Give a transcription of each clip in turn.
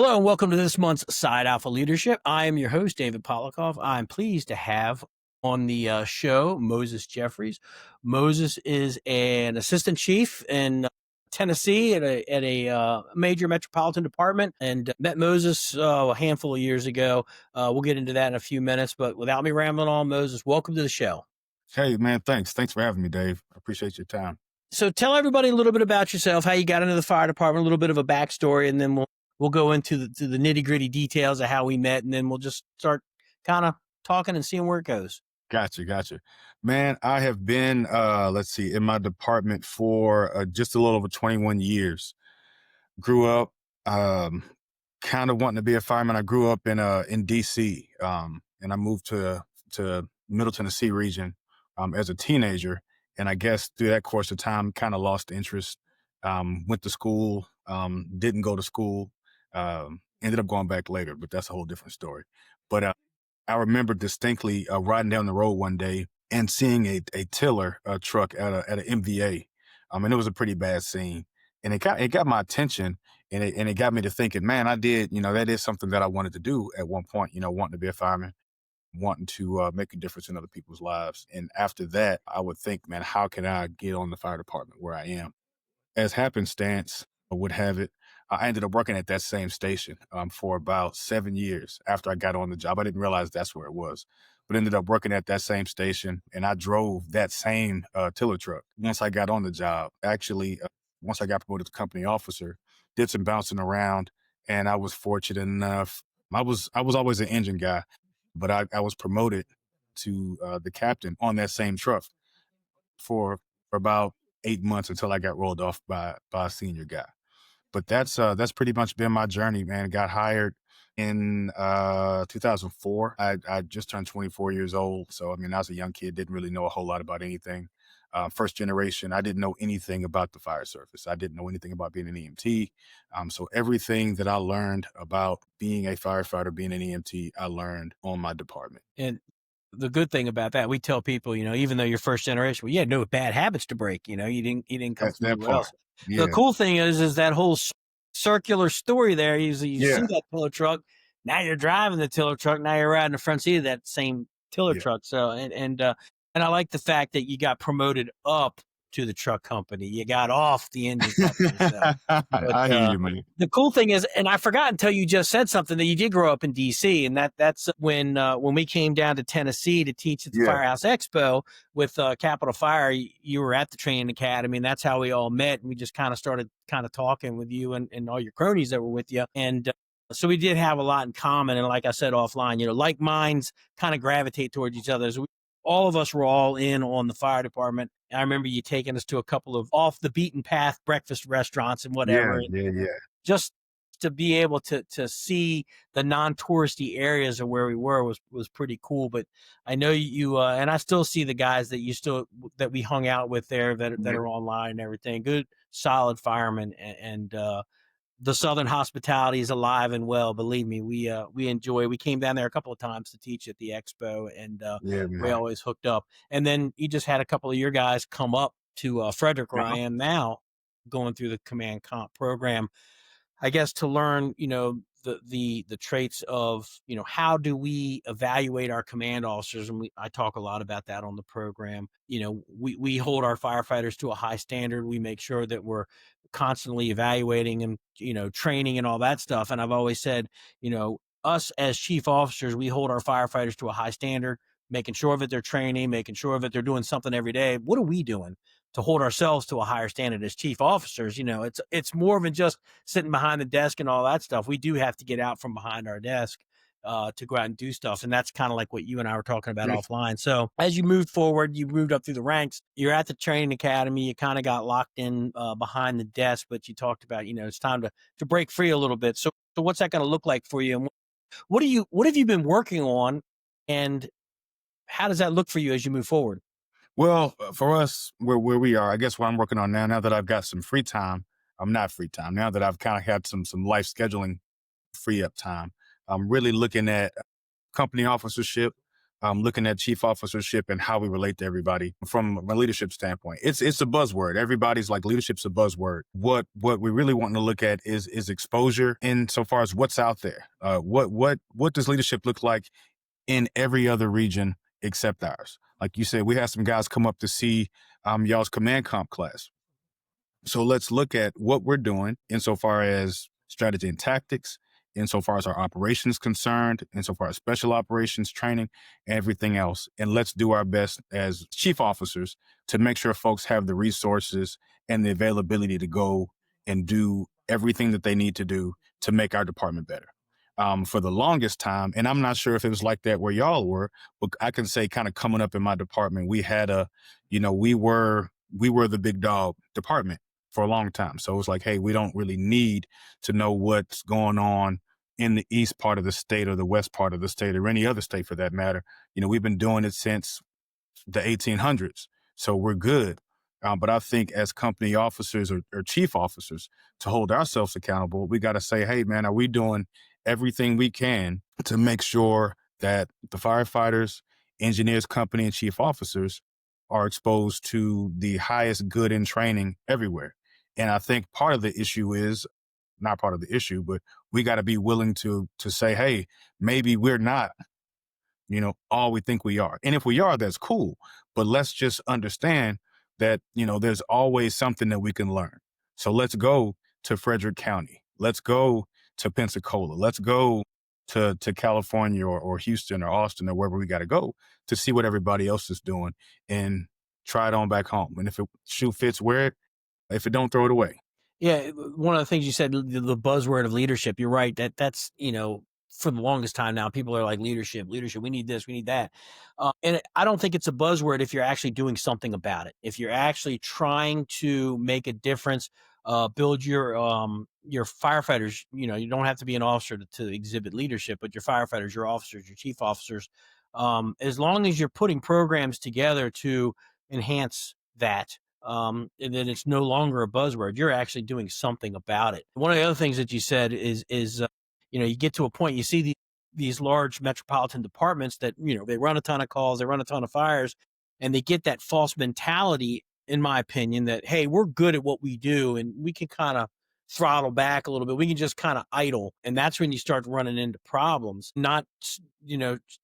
Hello and welcome to this month's Side Alpha Leadership. I am your host, David Polikoff. I'm pleased to have on the show Moses Jefferies. Moses is an assistant chief in Tennessee at a major metropolitan department, and met Moses a handful of years ago. We'll get into that in a few minutes, but without me rambling on, Moses, welcome to the show. Hey, man, thanks. Thanks for having me, Dave. I appreciate your time. So tell everybody a little bit about yourself, how you got into the fire department, a little bit of a backstory, and then we'll go into the nitty gritty details of how we met, and then we'll just start kind of talking and seeing where it goes. Gotcha. Man, I have been, in my department for just a little over 21 years. Grew up kind of wanting to be a fireman. I grew up in D.C., and I moved to Middle Tennessee region as a teenager. And I guess through that course of time, kind of lost interest. Went to school, didn't go to school, ended up going back later, but that's a whole different story. But I remember distinctly riding down the road one day and seeing a tiller truck at an MVA, and it was a pretty bad scene. And it got my attention, and it got me to thinking, man, that is something that I wanted to do at one point, wanting to be a fireman, wanting to make a difference in other people's lives. And after that, I would think, man, how can I get on the fire department where I am? As happenstance would have it, I ended up working at that same station for about 7 years after I got on the job. I didn't realize that's where it was, but ended up working at that same station, and I drove that same tiller truck once I got on the job. Actually, once I got promoted to company officer, did some bouncing around, and I was fortunate enough. I was always an engine guy, but I was promoted to the captain on that same truck for about 8 months until I got rolled off by a senior guy. But that's pretty much been my journey, man. Got hired in 2004. I just turned 24 years old. So, I mean, I was a young kid, didn't really know a whole lot about anything. First generation, I didn't know anything about the fire service. I didn't know anything about being an EMT. So everything that I learned about being a firefighter, being an EMT, I learned on my department. And the good thing about that, we tell people, even though you're first generation, well, you had no bad habits to break. You didn't come That's from that anywhere part. else. Yeah. The cool thing is that whole circular story there. You see Yeah. that tiller truck. Now you're driving the tiller truck. Now you're riding the front seat of that same tiller Yeah. truck. So, and I like the fact that you got promoted up to the truck company. You got off the engine company. So, I hear you, man. the cool thing is, and I forgot until you just said something, that you did grow up in DC, and that's when we came down to Tennessee to teach at the Yeah. Firehouse Expo with Capital Fire. You were at the training academy, and that's how we all met. And we just kind of started talking with you and all your cronies that were with you. And so we did have a lot in common. And like I said offline, like minds kind of gravitate towards each other. So all of us were all in on the fire department. I remember you taking us to a couple of off the beaten path breakfast restaurants and whatever. Yeah. Just to be able to see the non-touristy areas of where we were was pretty cool. But I know you and I still see the guys that we hung out with there that are online and everything. Good, solid firemen, and the Southern hospitality is alive and well. Believe me, we enjoy. We came down there a couple of times to teach at the expo, and we always hooked up. And then you just had a couple of your guys come up to Frederick, where I am now, going through the command comp program, I guess, to learn, the traits of, how do we evaluate our command officers? And I talk a lot about that on the program. We hold our firefighters to a high standard. We make sure that we're constantly evaluating and, training and all that stuff. And I've always said, us as chief officers, we hold our firefighters to a high standard, making sure that they're training, making sure that they're doing something every day. What are we doing to hold ourselves to a higher standard as chief officers? It's more than just sitting behind the desk and all that stuff. We do have to get out from behind our desk to go out and do stuff. And that's kind of like what you and I were talking about offline. So as you moved forward, you moved up through the ranks, you're at the training academy, you kind of got locked in behind the desk, but you talked about, it's time to break free a little bit. So what's that going to look like for you? And what have you been working on, and how does that look for you as you move forward? Well, for us, where we are, I guess what I'm working on now that I've got some free time, I'm not free time. Now that I've kind of had some life scheduling free up time, I'm really looking at company officership, looking at chief officership and how we relate to everybody from a leadership standpoint. It's a buzzword. Everybody's like, leadership's a buzzword. What we really want to look at is exposure insofar as what's out there. What does leadership look like in every other region except ours? Like you said, we had some guys come up to see y'all's command comp class. So let's look at what we're doing insofar as strategy and tactics, insofar as our operations concerned, insofar as special operations training, everything else. And let's do our best as chief officers to make sure folks have the resources and the availability to go and do everything that they need to do to make our department better. For the longest time, and I'm not sure if it was like that where y'all were, but I can say kind of coming up in my department, we had we were the big dog department for a long time. So it was like, hey, we don't really need to know what's going on in the east part of the state or the west part of the state or any other state for that matter. We've been doing it since the 1800s. So we're good. But I think as company officers or chief officers, to hold ourselves accountable, we got to say, hey, man, are we doing everything we can to make sure that the firefighters, engineers, company, and chief officers are exposed to the highest good in training everywhere? And I think part of the issue is not part of the issue, but we got to be willing to say, hey, maybe we're not, all we think we are. And if we are, that's cool. But let's just understand that, there's always something that we can learn. So let's go to Frederick County. Let's go to Pensacola. Let's go to California or Houston or Austin or wherever we got to go to see what everybody else is doing and try it on back home. And if it shoe fits, wear it. If it don't, throw it away. Yeah, one of the things you said, the buzzword of leadership. You're right. That's for the longest time now, people are like, leadership. We need this, we need that. And I don't think it's a buzzword if you're actually doing something about it. If you're actually trying to make a difference, build your firefighters. You don't have to be an officer to exhibit leadership, but your firefighters, your officers, your chief officers, as long as you're putting programs together to enhance that, and then it's no longer a buzzword. You're actually doing something about it. One of the other things that you said is you get to a point, you see these large metropolitan departments that, they run a ton of calls, they run a ton of fires, and they get that false mentality, in my opinion, that, hey, we're good at what we do and we can kind of throttle back a little bit. We can just kind of idle. And that's when you start running into problems, not,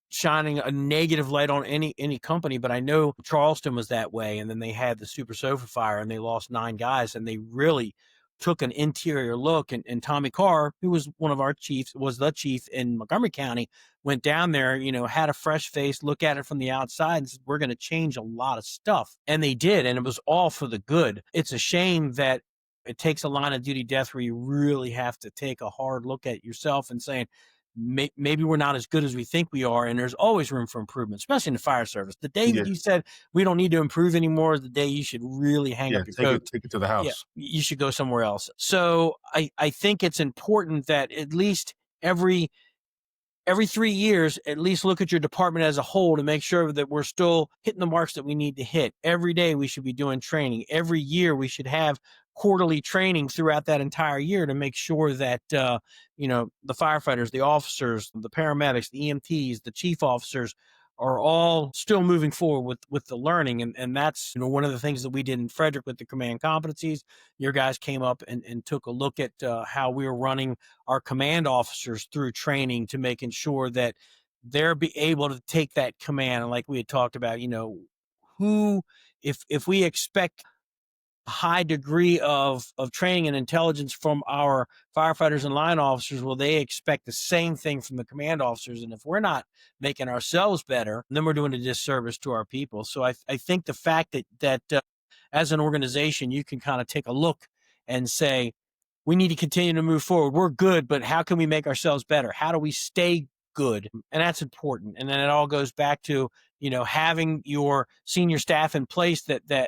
shining a negative light on any company. But I know Charleston was that way. And then they had the Super Sofa fire and they lost 9 guys, and they really took an interior look. And Tommy Carr, who was one of our chiefs, was the chief in Montgomery County, went down there, had a fresh face, look at it from the outside and said, we're going to change a lot of stuff. And they did. And it was all for the good. It's a shame that it takes a line of duty death where you really have to take a hard look at yourself and saying, maybe we're not as good as we think we are. And there's always room for improvement, especially in the fire service. The day that you said we don't need to improve anymore is the day you should really hang up your coat. Take it to the house. Yeah, you should go somewhere else. So I think it's important that at least every 3 years, at least look at your department as a whole to make sure that we're still hitting the marks that we need to hit. Every day we should be doing training. Every year we should have quarterly training throughout that entire year to make sure that, the firefighters, the officers, the paramedics, the EMTs, the chief officers are all still moving forward with the learning. And that's, one of the things that we did in Frederick with the command competencies. Your guys came up and took a look at how we were running our command officers through training to making sure that they're be able to take that command. And like we had talked about, if we expect high degree of training and intelligence from our firefighters and line officers, well, they expect the same thing from the command officers. And if we're not making ourselves better, then we're doing a disservice to our people. So I think the fact that as an organization, you can kind of take a look and say, we need to continue to move forward. We're good, but how can we make ourselves better? How do we stay good? And that's important. And then it all goes back to, having your senior staff in place that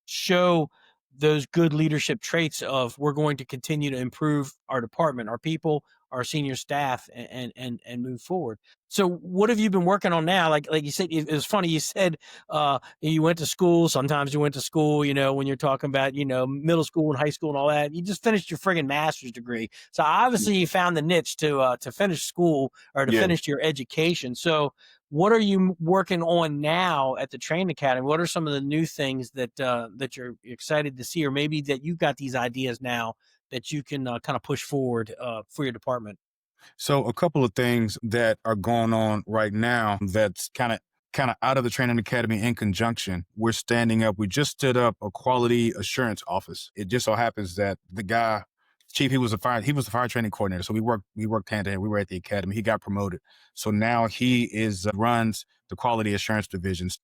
show those good leadership traits of, we're going to continue to improve our department, our people, our senior staff, and move forward. So what have you been working on now? Like you said, it was funny. You said, you went to school. Sometimes you went to school, when you're talking about, middle school and high school and all that, you just finished your friggin' master's degree. So obviously you found the niche to finish school or to finish your education. So What are you working on now at the training academy? What are some of the new things that you're excited to see, or maybe that you got these ideas now that you can kind of push forward for your department? So a couple of things that are going on right now that's kind of out of the training academy in conjunction. We're standing up. We just stood up a quality assurance office. It just so happens that the guy, chief, he was the fire training coordinator. So we worked hand in hand. We were at the academy. He got promoted. So now he is runs the quality assurance divisions.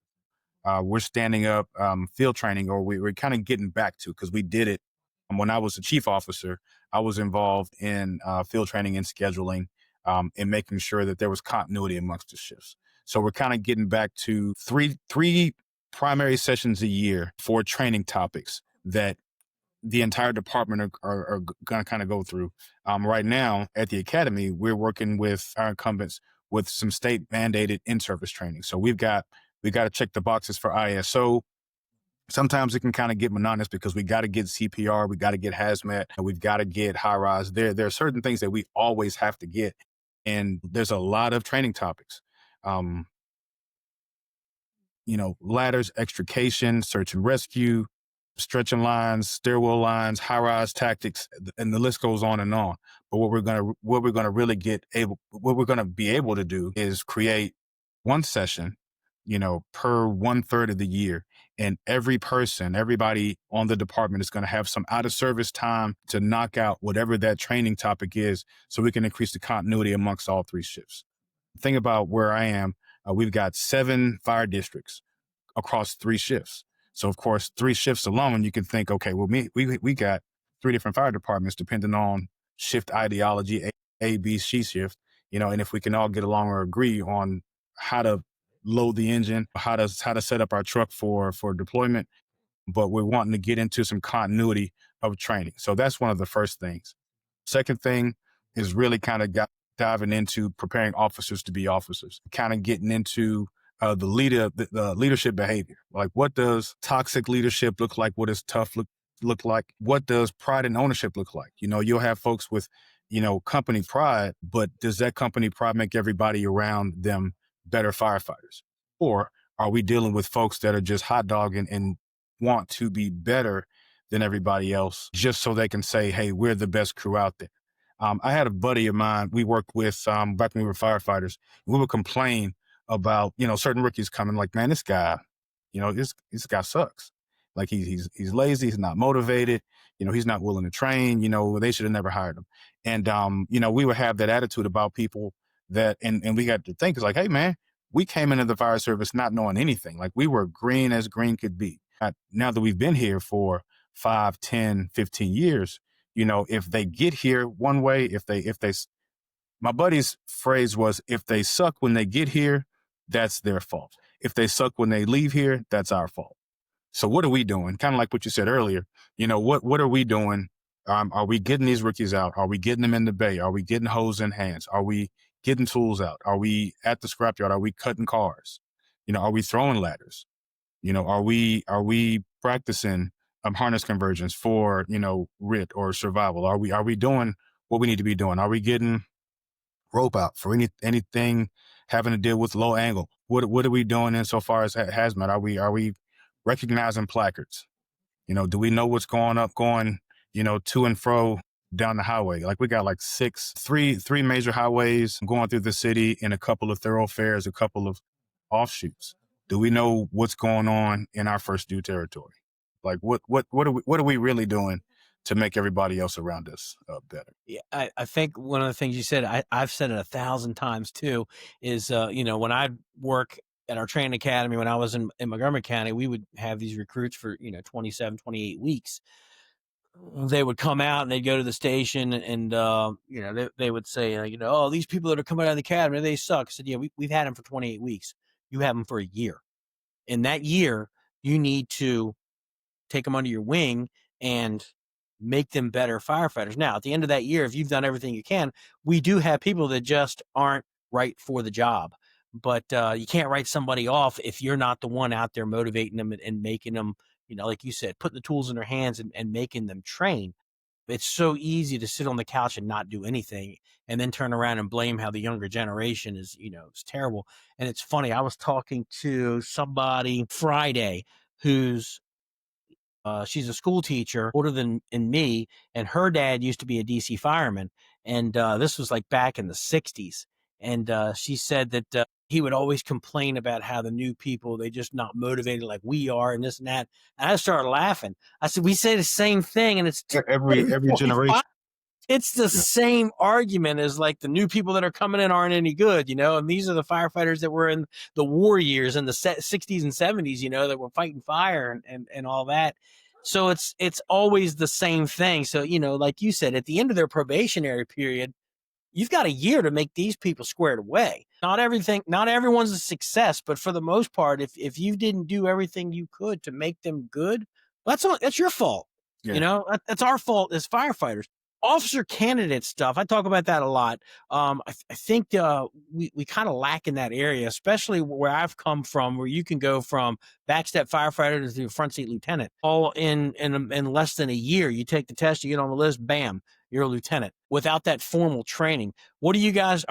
We're standing up field training, or we're kind of getting back to, because we did it. When I was a chief officer, I was involved in field training and scheduling, and making sure that there was continuity amongst the shifts. So we're kind of getting back to three primary sessions a year for training topics that the entire department are going to kind of go through. Right now at the academy, we're working with our incumbents with some state mandated in-service training. So we got to check the boxes for ISO. Sometimes it can kind of get monotonous because we got to get CPR, we got to get hazmat, and we've got to get high rise. There are certain things that we always have to get, and there's a lot of training topics. Um, Ladders, extrication, search and rescue, stretching lines, stairwell lines, high rise tactics, and the list goes on and on. But what we're gonna really what we're gonna be able to do is create one session, per 1/3 of the year. And everybody on the department is going to have some out of service time to knock out whatever that training topic is, so we can increase the continuity amongst all three shifts. The thing about where I am, we've got 7 fire districts across 3 shifts. So of course, 3 shifts alone, you can think, okay, well, we got 3 different fire departments depending on shift ideology, A, B, C shift, and if we can all get along or agree on how to load the engine, how to set up our truck for deployment, but we're wanting to get into some continuity of training. So that's one of the first things. Second thing is really kind of diving into preparing officers to be officers, kind of getting into the leadership behavior. Like, what does toxic leadership look like? What does tough look like? What does pride and ownership look like? You'll have folks with, company pride, but does that company pride make everybody around them better firefighters? Or are we dealing with folks that are just hot dogging and want to be better than everybody else just so they can say, hey, we're the best crew out there? I had a buddy of mine we worked with back when we were firefighters. We would complain about, certain rookies coming, like, man, this guy, this guy sucks. Like, he's lazy, he's not motivated, he's not willing to train, they should have never hired him. And we would have that attitude about people and we got to think, it's like, hey man, we came into the fire service not knowing anything. Like, we were green as green could be. Now that we've been here for 5, 10, 15 years, if they get here one way, if they my buddy's phrase was, if they suck when they get here, that's their fault. If they suck when they leave here, that's our fault. So what are we doing? Kind of like what you said earlier, what are we doing? Are we getting these rookies out? Are we getting them in the bay? Are we getting hose in hands? Are we getting tools out? Are we at the scrapyard? Are we cutting cars? Are we throwing ladders? Are we practicing harness conversions for, RIT or survival? Are we doing what we need to be doing? Are we getting rope out for anything having to deal with low angle? What are we doing insofar as hazmat? Are we recognizing placards? Do we know what's going, to and fro down the highway? Like, we got like three major highways going through the city and a couple of thoroughfares, a couple of offshoots. Do we know what's going on in our first due territory? Like, what are we really doing to make everybody else around us better? Yeah, I think one of the things you said, I've said it 1,000 times too, is, when I work at our training academy, when I was in Montgomery County, we would have these recruits for, 27, 28 weeks. They would come out and they'd go to the station and, they would say, oh, these people that are coming out of the academy, they suck. I said, yeah, we've had them for 28 weeks. You have them for a year. In that year, you need to take them under your wing and make them better firefighters. Now, at the end of that year, if you've done everything you can, we do have people that just aren't right for the job. But you can't write somebody off if you're not the one out there motivating them and making them, like you said, putting the tools in their hands and making them train. It's so easy to sit on the couch and not do anything and then turn around and blame how the younger generation is, it's terrible. And it's funny, I was talking to somebody Friday who's she's a school teacher, older than me, and her dad used to be a DC fireman, and this was like back in the '60s. And she said that he would always complain about how the new people they just not motivated like we are, and this and that. And I started laughing. I said, "We say the same thing, and it's Every 2025. generation. It's the Yeah. same argument as like the new people that are coming in aren't any good, and these are the firefighters that were in the war years in the 60s and 70s, that were fighting fire and all that. So it's always the same thing. So, like you said, at the end of their probationary period, you've got a year to make these people squared away. Not everyone's a success, but for the most part, if you didn't do everything you could to make them good, that's your fault. Yeah. That's our fault as firefighters. Officer candidate stuff, I talk about that a lot. I think we kind of lack in that area, especially where I've come from, where you can go from backstep firefighter to front seat lieutenant, all in less than a year. You take the test, you get on the list, bam, you're a lieutenant without that formal training. Are you guys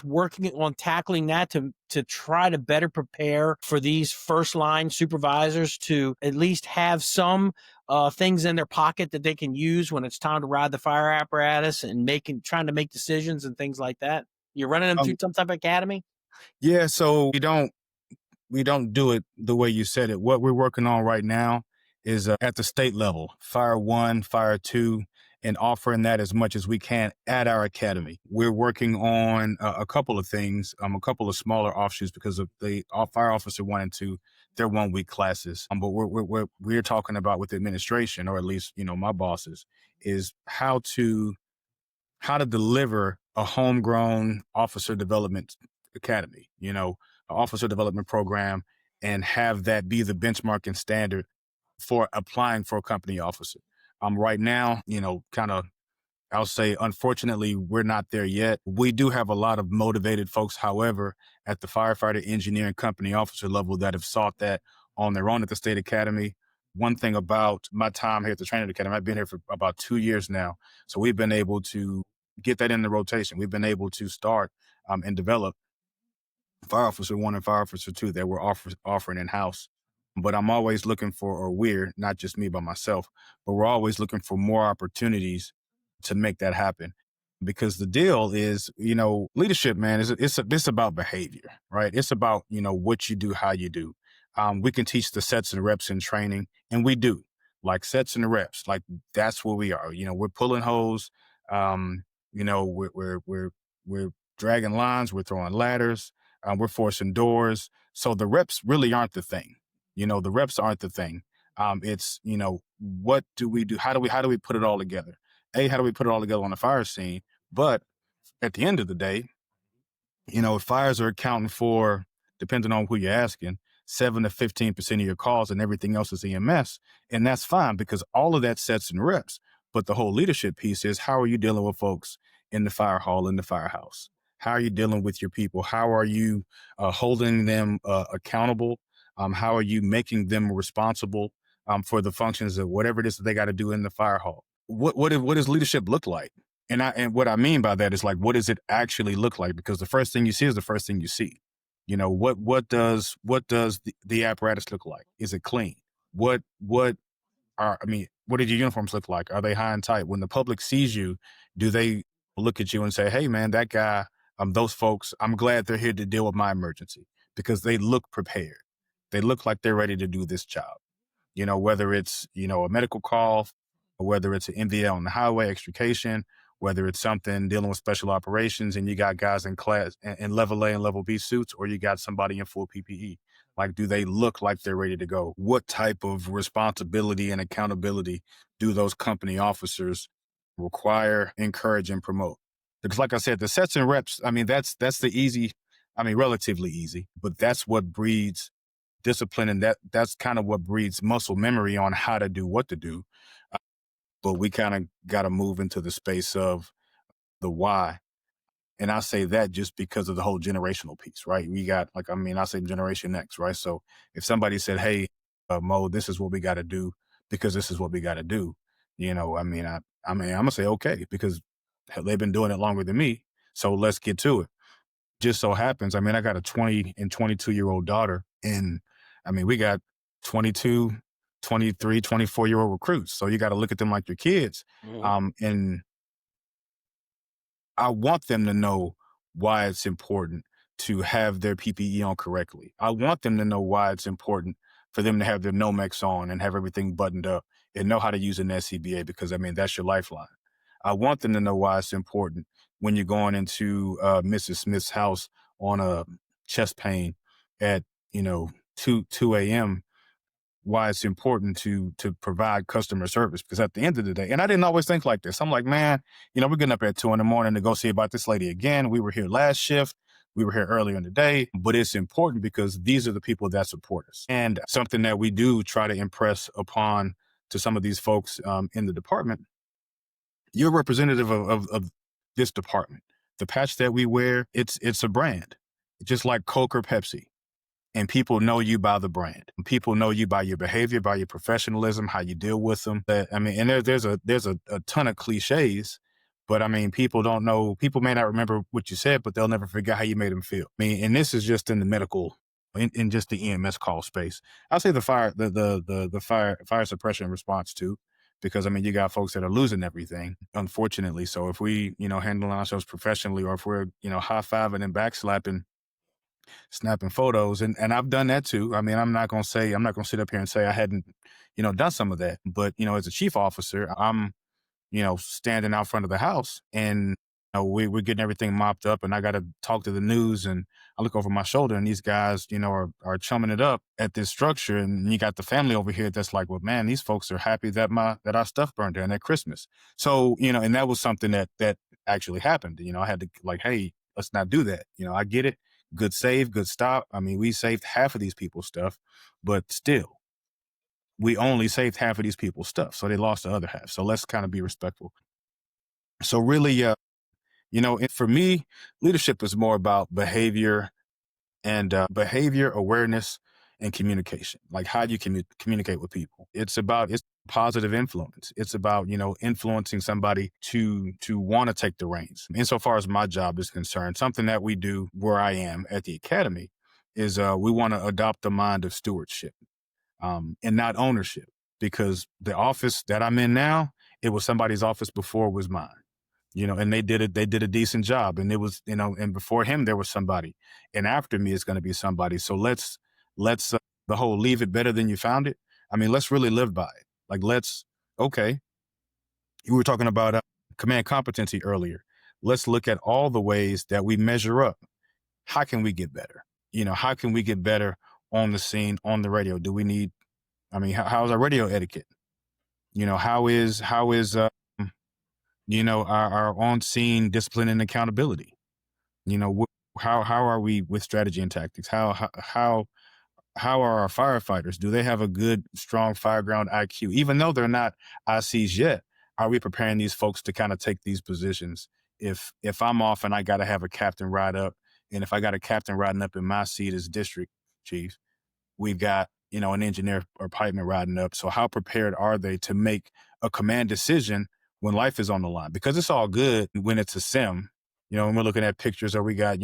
working on tackling that to try to better prepare for these first line supervisors to at least have some things in their pocket that they can use when it's time to ride the fire apparatus and trying to make decisions and things like that? You're running them through Um, some type of academy? yeah. So we don't do it the way you said it. What we're working on right now is at the state level, Fire One, Fire Two, and offering that as much as we can at our academy. We're working on a couple of things, a couple of smaller offshoots because of the Fire Officer One and Two. They're 1 week classes, but we're talking about with the administration, or at least my bosses, is how to deliver a homegrown officer development academy, an officer development program, and have that be the benchmark and standard for applying for a company officer. Right now, kind of, I'll say, unfortunately, we're not there yet. We do have a lot of motivated folks, however, at the firefighter, engineer, and company officer level that have sought that on their own at the state academy. One thing about my time here at the training academy, I've been here for about 2 years now. So we've been able to get that in the rotation. We've been able to start and develop Fire Officer One and Fire Officer Two that we're offering in house. But I'm always looking for, or we're not just me by myself, but we're always looking for more opportunities to make that happen. Because the deal is, leadership, man, it's about behavior, right? It's about what you do, how you do. We can teach the sets and reps in training, and we do, like sets and reps, like that's where we are. We're pulling hose, we're dragging lines, we're throwing ladders, we're forcing doors. So the reps really aren't the thing. The reps aren't the thing. It's what do we do? How do we put it all together? How do we put it all together on the fire scene? But at the end of the day, fires are accounting for, depending on who you're asking, 7 to 15% of your calls, and everything else is EMS. And that's fine because all of that sets and reps. But the whole leadership piece is, how are you dealing with folks in the fire hall, in the firehouse? How are you dealing with your people? How are you holding them accountable? How are you making them responsible for the functions of whatever it is that they got to do in the fire hall? What does leadership look like? And what I mean by that is, like, what does it actually look like? Because the first thing you see is the first thing you see. What does the apparatus look like? Is it clean? What do your uniforms look like? Are they high and tight? When the public sees you, do they look at you and say, "Hey, man, that guy, those folks, I'm glad they're here to deal with my emergency," because they look prepared. They look like they're ready to do this job. Whether it's, a medical call, or whether it's an MVL on the highway, extrication, whether it's something dealing with special operations and you got guys in class in level A and level B suits, or you got somebody in full PPE. Like, do they look like they're ready to go? What type of responsibility and accountability do those company officers require, encourage, and promote? Because, like I said, the sets and reps, that's the easy, relatively easy, but that's what breeds discipline, and that's kind of what breeds muscle memory on how to do what to do. But we kind of got to move into the space of the why. And I say that just because of the whole generational piece, right? We got, I say Generation X, right? So if somebody said, "Hey, Mo, this is what we got to do because this is what we got to do," I I mean, I'm gonna say okay because hell, they've been doing it longer than me. So let's get to it. Just so happens, I mean, I got a 20 and 22-year-old daughter, and I mean, we got 22, 23, 24-year-old recruits. So you got to look at them like your kids. Mhm. And I want them to know why it's important to have their PPE on correctly. I want them to know why it's important for them to have their Nomex on and have everything buttoned up and know how to use an SCBA because, I mean, that's your lifeline. I want them to know why it's important when you're going into Mrs. Smith's house on a chest pain at, 2 a.m., why it's important to provide customer service. Because at the end of the day, and I didn't always think like this. I'm like, man, we're getting up at 2 a.m. to go see about this lady again. We were here last shift. We were here earlier in the day, but it's important because these are the people that support us. And something that we do try to impress upon to some of these folks in the department, you're representative of this department. The patch that we wear, it's a brand, just like Coke or Pepsi, and people know you by the brand. People know you by your behavior, by your professionalism, how you deal with them. I mean, and there's a ton of cliches, but I mean, people don't know. People may not remember what you said, but they'll never forget how you made them feel. I mean, and this is just in the medical, in just the EMS call space. I'll say the fire suppression response too, because I mean, you got folks that are losing everything, unfortunately. So if we, handling ourselves professionally, or if we're, high-fiving and backslapping, snapping photos, and I've done that too. I mean, I'm not gonna sit up here and say I hadn't, done some of that. But as a chief officer, I'm standing out front of the house, and we're getting everything mopped up, and I got to talk to the news, and I look over my shoulder, and these guys, are chumming it up at this structure, and you got the family over here that's like, well, man, these folks are happy that our stuff burned down at Christmas. So and that was something that actually happened. I had to like, hey, let's not do that. I get it. Good save, good stop. I mean, we saved half of these people's stuff, but still, we only saved half of these people's stuff. So they lost the other half. So let's kind of be respectful. So really, for me, leadership is more about behavior and behavior awareness and communication. Like how you communicate with people. It's positive influence. It's about influencing somebody to want to take the reins. Insofar as my job is concerned, something that we do where I am at the academy is we want to adopt the mind of stewardship and not ownership, because the office that I'm in now, it was somebody's office before it was mine. And they did a decent job, and it was, and before him there was somebody, and after me it's going to be somebody. So let's the whole leave it better than you found it. I mean, let's really live by it. Like, okay, you were talking about command competency earlier. Let's look at all the ways that we measure up. How can we get better? How can we get better on the scene, on the radio? Do we need, I mean, how's our radio etiquette? How is our on-scene discipline and accountability? How are we with strategy and tactics? How are our firefighters? Do they have a good, strong fireground IQ? Even though they're not ICs yet, are we preparing these folks to kind of take these positions? If I'm off and I got to have a captain ride up, and if I got a captain riding up in my seat as district chief, we've got an engineer or pipeman riding up. So how prepared are they to make a command decision when life is on the line? Because it's all good when it's a sim, when we're looking at pictures, or we got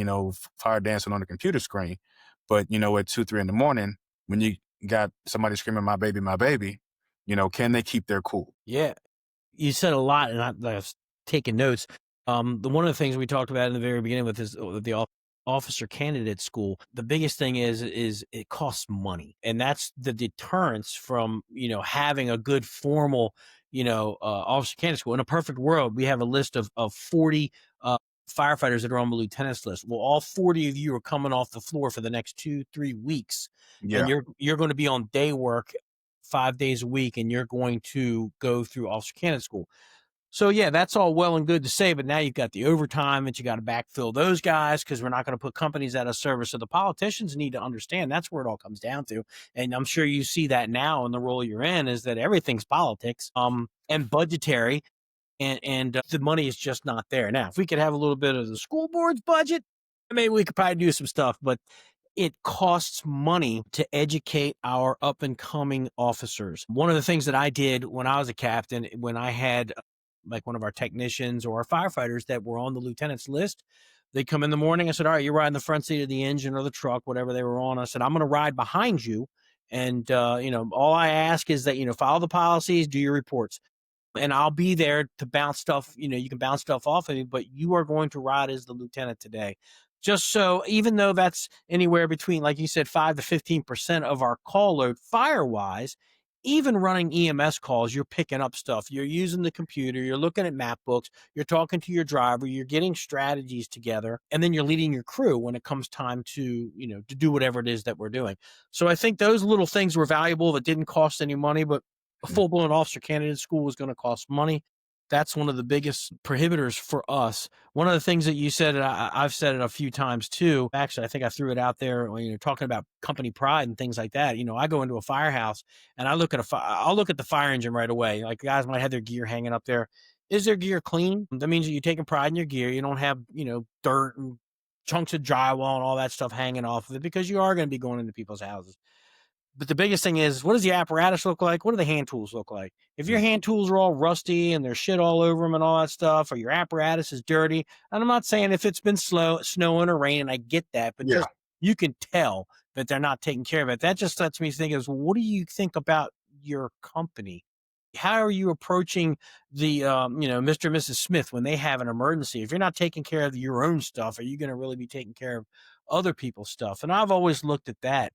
fire dancing on the computer screen. But at 2-3 in the morning, when you got somebody screaming my baby, can they keep their cool? Yeah, you said a lot, and I was taking notes. The one of the things we talked about in the very beginning with the officer candidate school, the biggest thing is it costs money, and that's the deterrence from having a good formal officer candidate school. In a perfect world, we have a list of 40 firefighters that are on the lieutenant's list. Well, all 40 of you are coming off the floor for the next 2-3 weeks, and Yeah. you're going to be on day work 5 days a week, and you're going to go through officer candidate school. So yeah, that's all well and good to say, but now you've got the overtime that you got to backfill those guys, because we're not going to put companies out of service. So the politicians need to understand that's where it all comes down to. And I'm sure you see that now in the role you're in, is that everything's politics and budgetary, and the money is just not there. Now, if we could have a little bit of the school board's budget, maybe we could probably do some stuff, but it costs money to educate our up and coming officers. One of the things that I did when I was a captain, when I had like one of our technicians or our firefighters that were on the lieutenant's list. They come in the morning. I said, all right, you're riding the front seat of the engine or the truck, whatever they were on. I said, I'm going to ride behind you. And, all I ask is that, follow the policies, do your reports, and I'll be there to bounce stuff. You can bounce stuff off of me, but you are going to ride as the lieutenant today. Just so, even though that's anywhere between, like you said, 5 to 15% of our call load fire wise, even running EMS calls, you're picking up stuff. You're using the computer, you're looking at map books, you're talking to your driver, you're getting strategies together, and then you're leading your crew when it comes time to do whatever it is that we're doing. So I think those little things were valuable that didn't cost any money, but a Mm. full-blown officer candidate school is going to cost money. That's one of the biggest prohibitors for us. One of the things that you said, and I've said it a few times too. Actually, I think I threw it out there when you're talking about company pride and things like that. I go into a firehouse and I look at I'll look at the fire engine right away. Like, guys might have their gear hanging up there. Is their gear clean? That means that you're taking pride in your gear. You don't have, dirt and chunks of drywall and all that stuff hanging off of it, because you are going to be going into people's houses. But the biggest thing is, what does the apparatus look like? What do the hand tools look like? If your Mm. hand tools are all rusty and there's shit all over them and all that stuff, or your apparatus is dirty, and I'm not saying if it's been snowing or raining, I get that, but Yeah. just you can tell that they're not taking care of it. That just lets me think is, well, what do you think about your company? How are you approaching the, Mr. and Mrs. Smith when they have an emergency? If you're not taking care of your own stuff, are you going to really be taking care of other people's stuff? And I've always looked at that.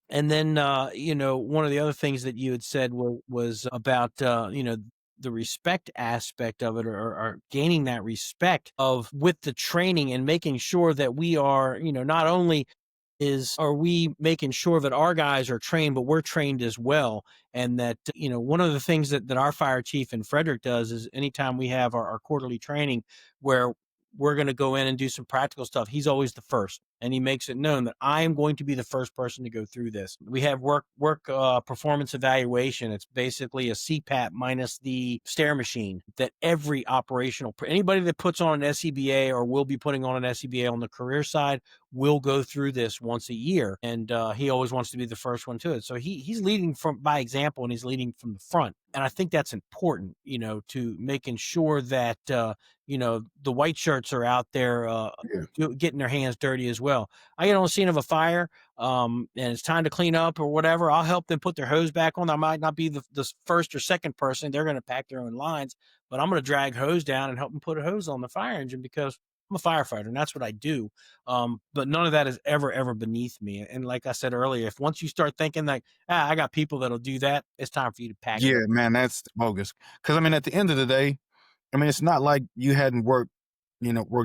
And then, one of the other things that you had said was about, the respect aspect of it, or gaining that respect of with the training, and making sure that we are, not only are we making sure that our guys are trained, but we're trained as well. And that, one of the things that our fire chief in Frederick does is, anytime we have our quarterly training where we're going to go in and do some practical stuff, he's always the first. And he makes it known that I am going to be the first person to go through this. We have work performance evaluation. It's basically a CPAP minus the stair machine that every anybody that puts on an SCBA or will be putting on an SCBA on the career side will go through this once a year. And he always wants to be the first one to it. So he's leading from by example, and he's leading from the front. And I think that's important, to making sure that, the white shirts are out there Yeah. getting their hands dirty as well. I get on the scene of a fire, and it's time to clean up or whatever. I'll help them put their hose back on. I might not be the first or second person. They're going to pack their own lines, but I'm going to drag hose down and help them put a hose on the fire engine, because I'm a firefighter and that's what I do. But none of that is ever beneath me. And like I said earlier, if once you start thinking like, I got people that'll do that, it's time for you to pack it Yeah, up. man, that's bogus. Because I mean, at the end of the day, I mean, it's not like you hadn't worked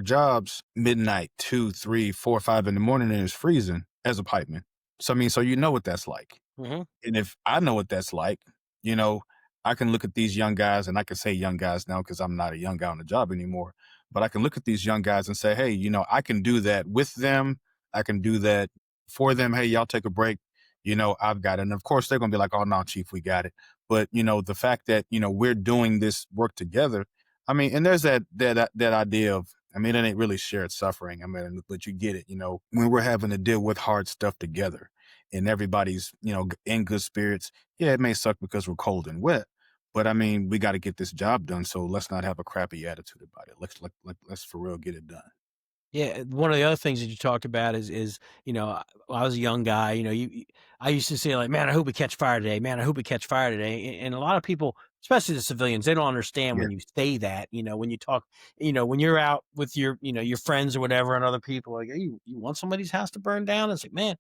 jobs midnight, 2, 3, 4, 5 in the morning, and it's freezing as a pipeman. So I mean, so you know what that's like. Hmm. And if I know what that's like, you know, I can look at these young guys, and I can say young guys now because I'm not a young guy on the job anymore. But I can look at these young guys and say, hey, I can do that with them. I can do that for them. Hey, y'all take a break. I've got it. And of course, they're going to be like, oh, no, Chief, we got it. But, the fact that, we're doing this work together, I mean, and there's that idea of, I mean, it ain't really shared suffering. I mean, but you get it, when we're having to deal with hard stuff together and everybody's, in good spirits. Yeah, it may suck because we're cold and wet, but I mean, we got to get this job done. So let's not have a crappy attitude about it. Let's for real get it done. Yeah, one of the other things that you talked about is, I was a young guy, I used to say like, man, I hope we catch fire today. Man, I hope we catch fire today. And a lot of people, especially the civilians, they don't understand Yeah. when you say that, when you talk, when you're out with your friends or whatever, and other people like, hey, you want somebody's house to burn down? It's like, man,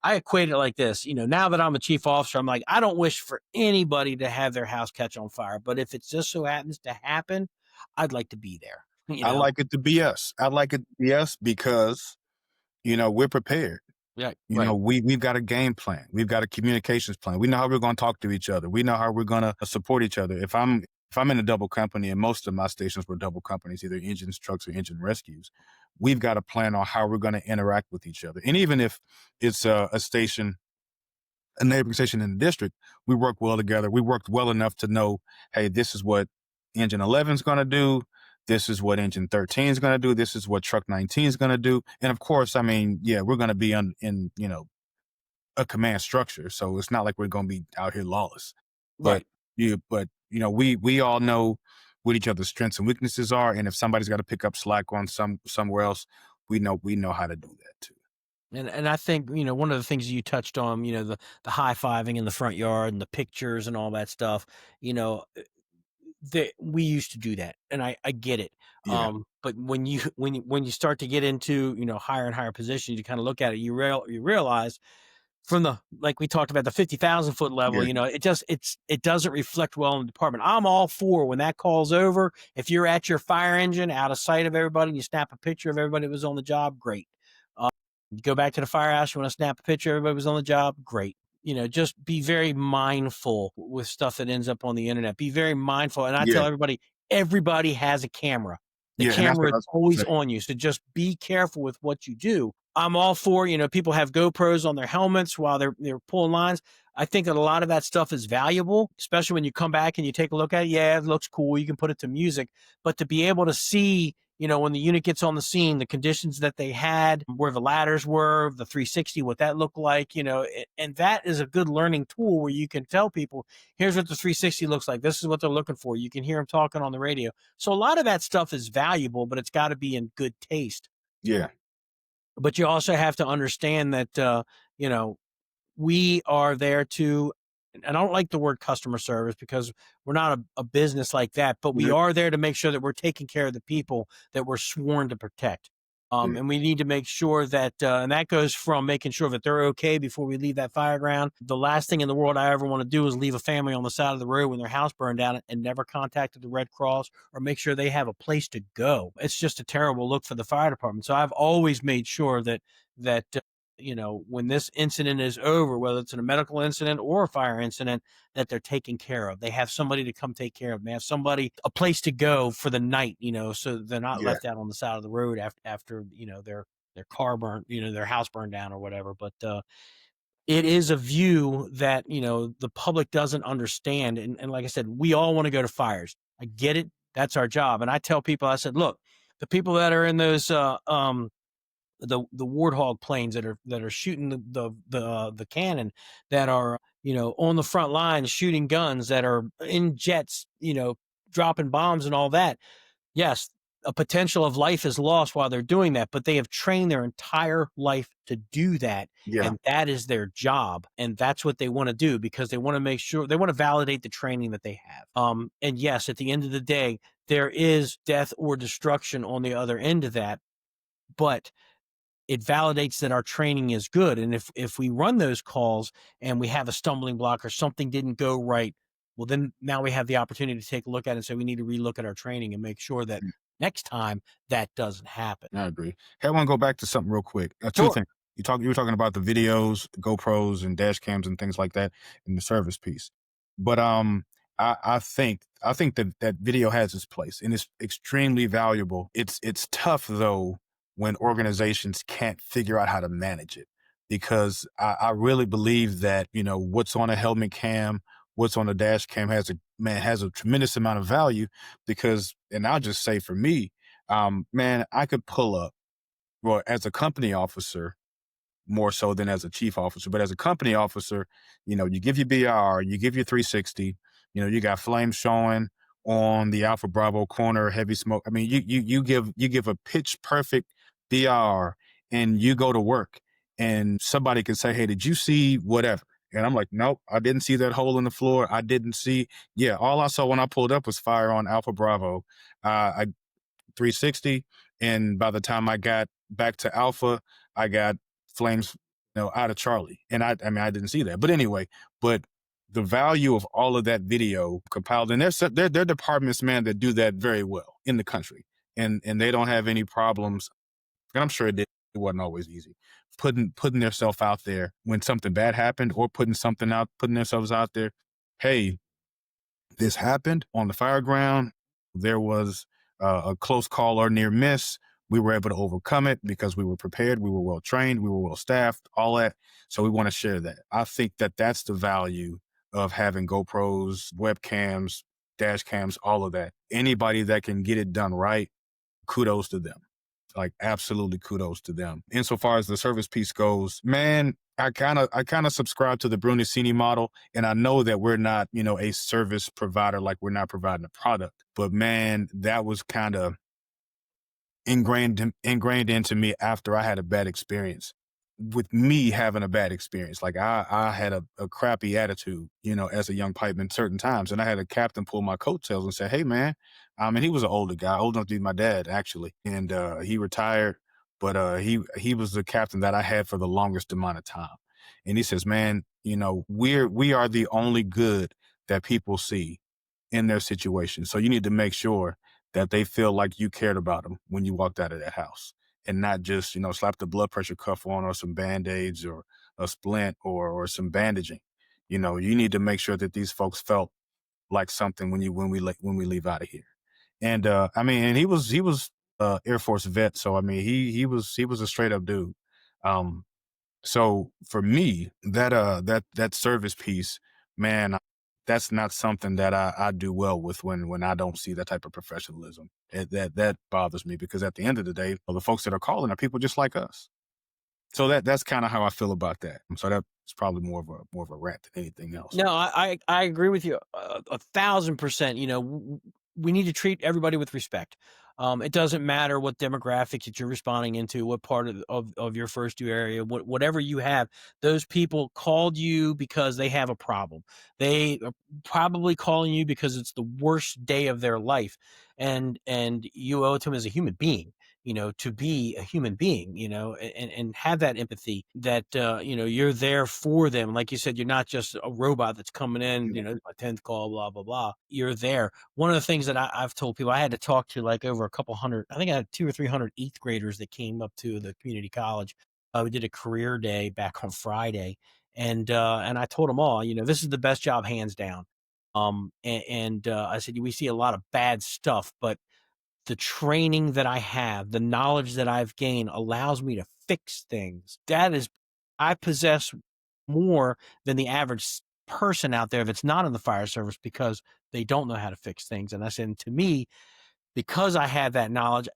I equate it like this, now that I'm a chief officer, I'm like, I don't wish for anybody to have their house catch on fire, but if it just so happens to happen, I'd like to be there, I like it to be us. I like it to be us because, we're prepared. Yeah, right. We've got a game plan. We've got a communications plan. We know how we're going to talk to each other. We know how we're going to support each other. If I'm in a double company, and most of my stations were double companies, either engines, trucks, or engine rescues, we've got a plan on how we're going to interact with each other. And even if it's a neighboring station in the district, we work well together. We worked well enough to know, hey, this is what engine 11 is going to do. This is what engine 13 is going to do. This is what truck 19 is going to do. And of course, I mean, yeah, we're going to be in a command structure. So it's not like we're going to be out here lawless. But Right. we all know what each other's strengths and weaknesses are, and if somebody's got to pick up slack on somewhere else, we know how to do that too. And I think, one of the things you touched on, the high-fiving in the front yard and the pictures and all that stuff, you know, that we used to do that, and I get it. Yeah, But when you start to get into, higher and higher positions, you kind of look at it, you realize from the, like we talked about, the 50,000 foot level, yeah, it doesn't reflect well in the department. I'm all for, when that call's over, if you're at your fire engine out of sight of everybody and you snap a picture of everybody that was on the job, great. You go back to the firehouse, you want to snap a picture, everybody was on the job, great. Just be very mindful with stuff that ends up on the internet. Be very mindful. And I yeah, tell everybody has a camera. The yeah. And that's camera what I is was always going to say. on you. So just be careful with what you do. I'm all for, people have GoPros on their helmets while they're pulling lines. I think that a lot of that stuff is valuable, especially when you come back and you take a look at it. Yeah, it looks cool. You can put it to music, but to be able to see, when the unit gets on the scene, the conditions that they had, where the ladders were, the 360, what that looked like, and that is a good learning tool where you can tell people, here's what the 360 looks like. This is what they're looking for. You can hear them talking on the radio. So a lot of that stuff is valuable, but it's got to be in good taste. Yeah, But you also have to understand that, we are there to, and I don't like the word customer service because we're not a business like that, but we yeah, are there to make sure that we're taking care of the people that we're sworn to protect. yeah, And we need to make sure that, and that goes from making sure that they're okay before we leave that fire ground. The last thing in the world I ever want to do is leave a family on the side of the road when their house burned down and never contacted the Red Cross or make sure they have a place to go. It's just a terrible look for the fire department. So I've always made sure that when this incident is over, whether it's a medical incident or a fire incident, that they're taken care of. They have somebody to come take care of them. They have somebody, a place to go for the night, so they're not yeah, left out on the side of the road after their car burned, their house burned down or whatever. But it is a view that, the public doesn't understand. And like I said, we all want to go to fires. I get it. That's our job. And I tell people, I said, look, the people that are in those, the warthog planes that are shooting the cannon, that are on the front lines shooting guns, that are in jets, dropping bombs and all that. Yes, a potential of life is lost while they're doing that, but they have trained their entire life to do that, yeah, and that is their job, and that's what they want to do because they want to make sure, they want to validate the training that they have. And yes, at the end of the day, there is death or destruction on the other end of that, but it validates that our training is good. And if we run those calls and we have a stumbling block or something didn't go right, well, then now we have the opportunity to take a look at it and say we need to relook at our training and make sure that next time that doesn't happen. I agree. Hey, I want to go back to something real quick. Two Sure. things. You were talking about the videos, GoPros, and dash cams and things like that in the service piece. But I think that video has its place and it's extremely valuable. It's tough though when organizations can't figure out how to manage it because I really believe that what's on a helmet cam, what's on a dash cam has a tremendous amount of value because, and I'll just say for me, man, I could pull up, well, as a company officer, more so than as a chief officer, but as a company officer, you give your BR, you give your 360, you got flames showing on the Alpha Bravo corner, heavy smoke. I mean, you give a pitch perfect BR and you go to work and somebody can say, hey, did you see whatever? And I'm like, nope, I didn't see that hole in the floor. I didn't see. Yeah, all I saw when I pulled up was fire on Alpha Bravo. I 360. And by the time I got back to Alpha, I got flames, out of Charlie. And I mean, I didn't see that. But anyway, but the value of all of that video compiled, and there are departments, man, that do that very well in the country. And they don't have any problems. And I'm sure it wasn't always easy. Putting themselves out there when something bad happened or putting themselves out there. Hey, this happened on the fire ground. There was a close call or near miss. We were able to overcome it because we were prepared. We were well trained. We were well staffed, all that. So we want to share that. I think that that's the value of having GoPros, webcams, dash cams, all of that. Anybody that can get it done right, kudos to them. Like absolutely kudos to them. Insofar as the service piece goes, man, I kind of subscribe to the Brunacini model, and I know that we're not, a service provider, like we're not providing a product. But man, that was kind of ingrained into me after I had a bad experience. With me having a bad experience, like I had a crappy attitude, as a young pipeman certain times, and I had a captain pull my coattails and say, "Hey, man," and he was an older guy, old enough to be my dad actually, and he retired, but he was the captain that I had for the longest amount of time, and he says, "Man, we are the only good that people see in their situation. So you need to make sure that they feel like you cared about them when you walked out of that house and not just, slap the blood pressure cuff on or some band-aids or a splint or some bandaging. You need to make sure that these folks felt like something when we leave out of here." And and he was Air Force vet, so I mean he was a straight up dude. Um so for me, that service piece, man, that's not something that I do well with when I don't see that type of professionalism. That bothers me because at the end of the day, well, the folks that are calling are people just like us. So that's kind of how I feel about that. So that's probably more of a rant than anything else. No, I agree with you 1,000%. We need to treat everybody with respect. It doesn't matter what demographic that you're responding into, what part of your first due area, whatever you have. Those people called you because they have a problem. They are probably calling you because it's the worst day of their life, and you owe it to them as a human being, to be a human being, and have that empathy that, you're there for them. Like you said, you're not just a robot that's coming in, Yeah. a 10th call, blah, blah, blah. You're there. One of the things that I've told people, I had to talk to like over a couple hundred, I think I had 200 or 300 eighth graders that came up to the community college. We did a career day back on Friday. And I told them all, this is the best job hands down. I said, we see a lot of bad stuff, but the training that I have, the knowledge that I've gained allows me to fix things. I possess more than the average person out there that's not in the fire service because they don't know how to fix things. And I said, to me, because I have that knowledge,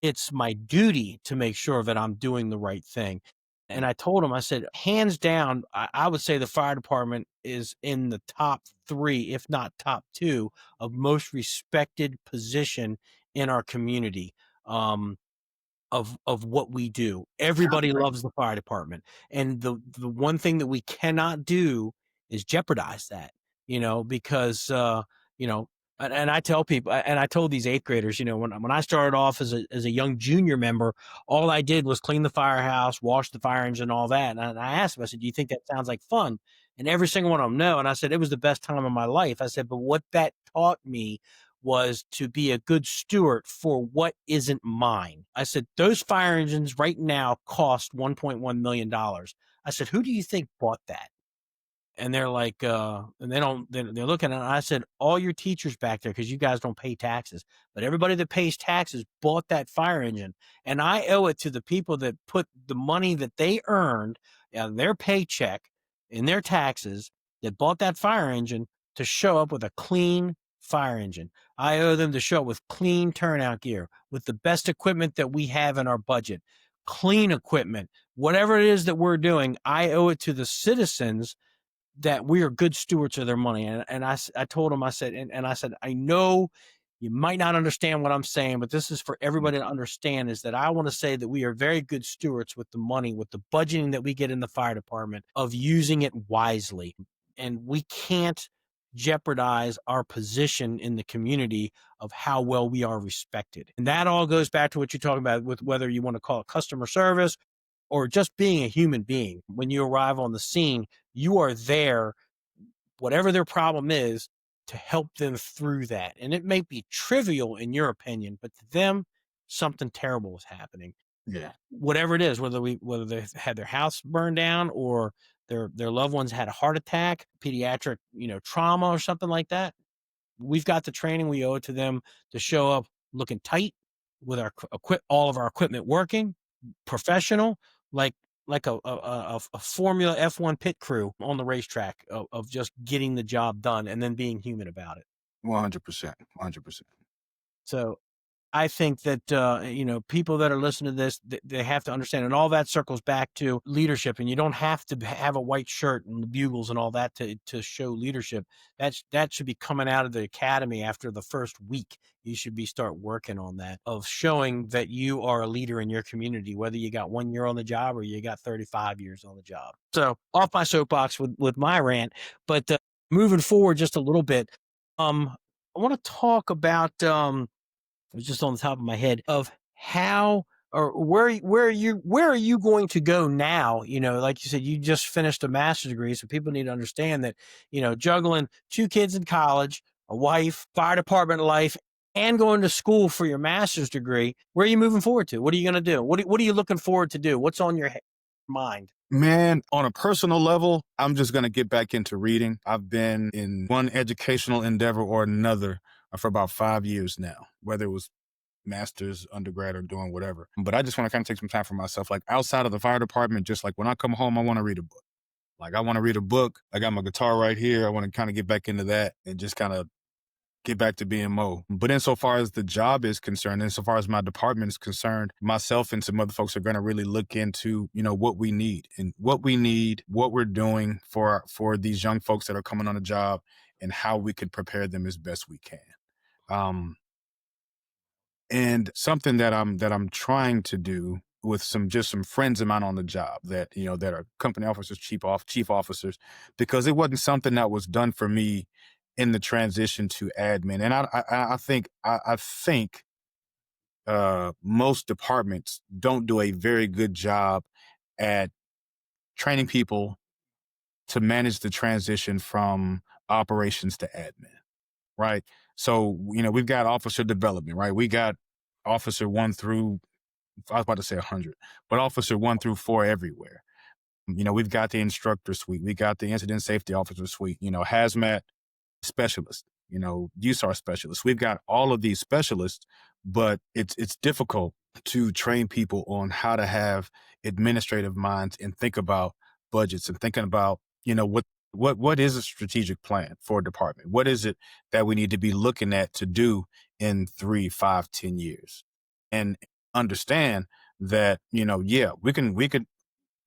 it's my duty to make sure that I'm doing the right thing. And I told him, I said, hands down, I would say the fire department is in the top three, if not top two, of most respected position in our community. Of what we do. Everybody loves the fire department. And the one thing that we cannot do is jeopardize that, because you know, and I tell people, and I told these eighth graders, when I started off as a young junior member, all I did was clean the firehouse, wash the fire engine, all that. And I asked them, I said, "Do you think that sounds like fun?" And every single one of them, no. And I said, "It was the best time of my life." I said, "But what that taught me was to be a good steward for what isn't mine." I said, "Those fire engines right now cost $1.1 million." I said, "Who do you think bought that?" And they're like, and they're looking at it. I said, "All your teachers back there, because you guys don't pay taxes, but everybody that pays taxes bought that fire engine. And I owe it to the people that put the money that they earned on their paycheck in their taxes that bought that fire engine to show up with a clean fire engine. I owe them to show up with clean turnout gear, with the best equipment that we have in our budget, clean equipment, whatever it is that we're doing. I owe it to the citizens that we are good stewards of their money." And I told him, I said, and I said, "I know you might not understand what I'm saying, but this is for everybody to understand, is that I want to say that we are very good stewards with the money, with the budgeting that we get in the fire department, of using it wisely. And we can't jeopardize our position in the community of how well we are respected." And that all goes back to what you're talking about with whether you want to call it customer service or just being a human being. When you arrive on the scene, you are there, whatever their problem is, to help them through that. And it may be trivial in your opinion, but to them, something terrible is happening. Yeah. Whatever it is, whether they had their house burned down or their loved ones had a heart attack, pediatric, trauma or something like that. We've got the training. We owe it to them to show up looking tight with our all of our equipment working, professional, like a Formula F1 pit crew on the racetrack, of just getting the job done and then being human about it. 100%. 100%. So I think that people that are listening to this, they have to understand, and all that circles back to leadership. And you don't have to have a white shirt and the bugles and all that to show leadership. That should be coming out of the academy after the first week. You should be start working on that, of showing that you are a leader in your community, whether you got 1 year on the job or you got 35 years on the job. So off my soapbox with my rant, but moving forward just a little bit, I want to talk about it was just on the top of my head, of how or where are you going to go now? Like you said, you just finished a master's degree, so people need to understand that, juggling 2 kids in college, a wife, fire department life, and going to school for your master's degree. Where are you moving forward to? What are you going to do? What are you looking forward to do? What's on your mind? Man, on a personal level, I'm just going to get back into reading. I've been in one educational endeavor or another for about 5 years now, whether it was master's, undergrad, or doing whatever. But I just want to kind of take some time for myself, like outside of the fire department. Just like when I come home, I want to read a book. Like I want to read a book. I got my guitar right here. I want to kind of get back into that and just kind of get back to being Mo. But insofar as the job is concerned, insofar as my department is concerned, myself and some other folks are going to really look into, what we need, what we're doing for these young folks that are coming on the job, and how we could prepare them as best we can. And something that I'm trying to do with some friends of mine on the job that are company officers, chief officers, because it wasn't something that was done for me in the transition to admin. And I think most departments don't do a very good job at training people to manage the transition from operations to admin. Right. So, we've got officer development, right? We got officer 1 through, I was about to say 100, but officer 1 through 4 everywhere. We've got the instructor suite. We got the incident safety officer suite, hazmat specialist, USAR specialist. We've got all of these specialists, but it's difficult to train people on how to have administrative minds and think about budgets and thinking about, what is a strategic plan for a department? What is it that we need to be looking at to do in 3, 5, 10 years? And understand that, yeah, we could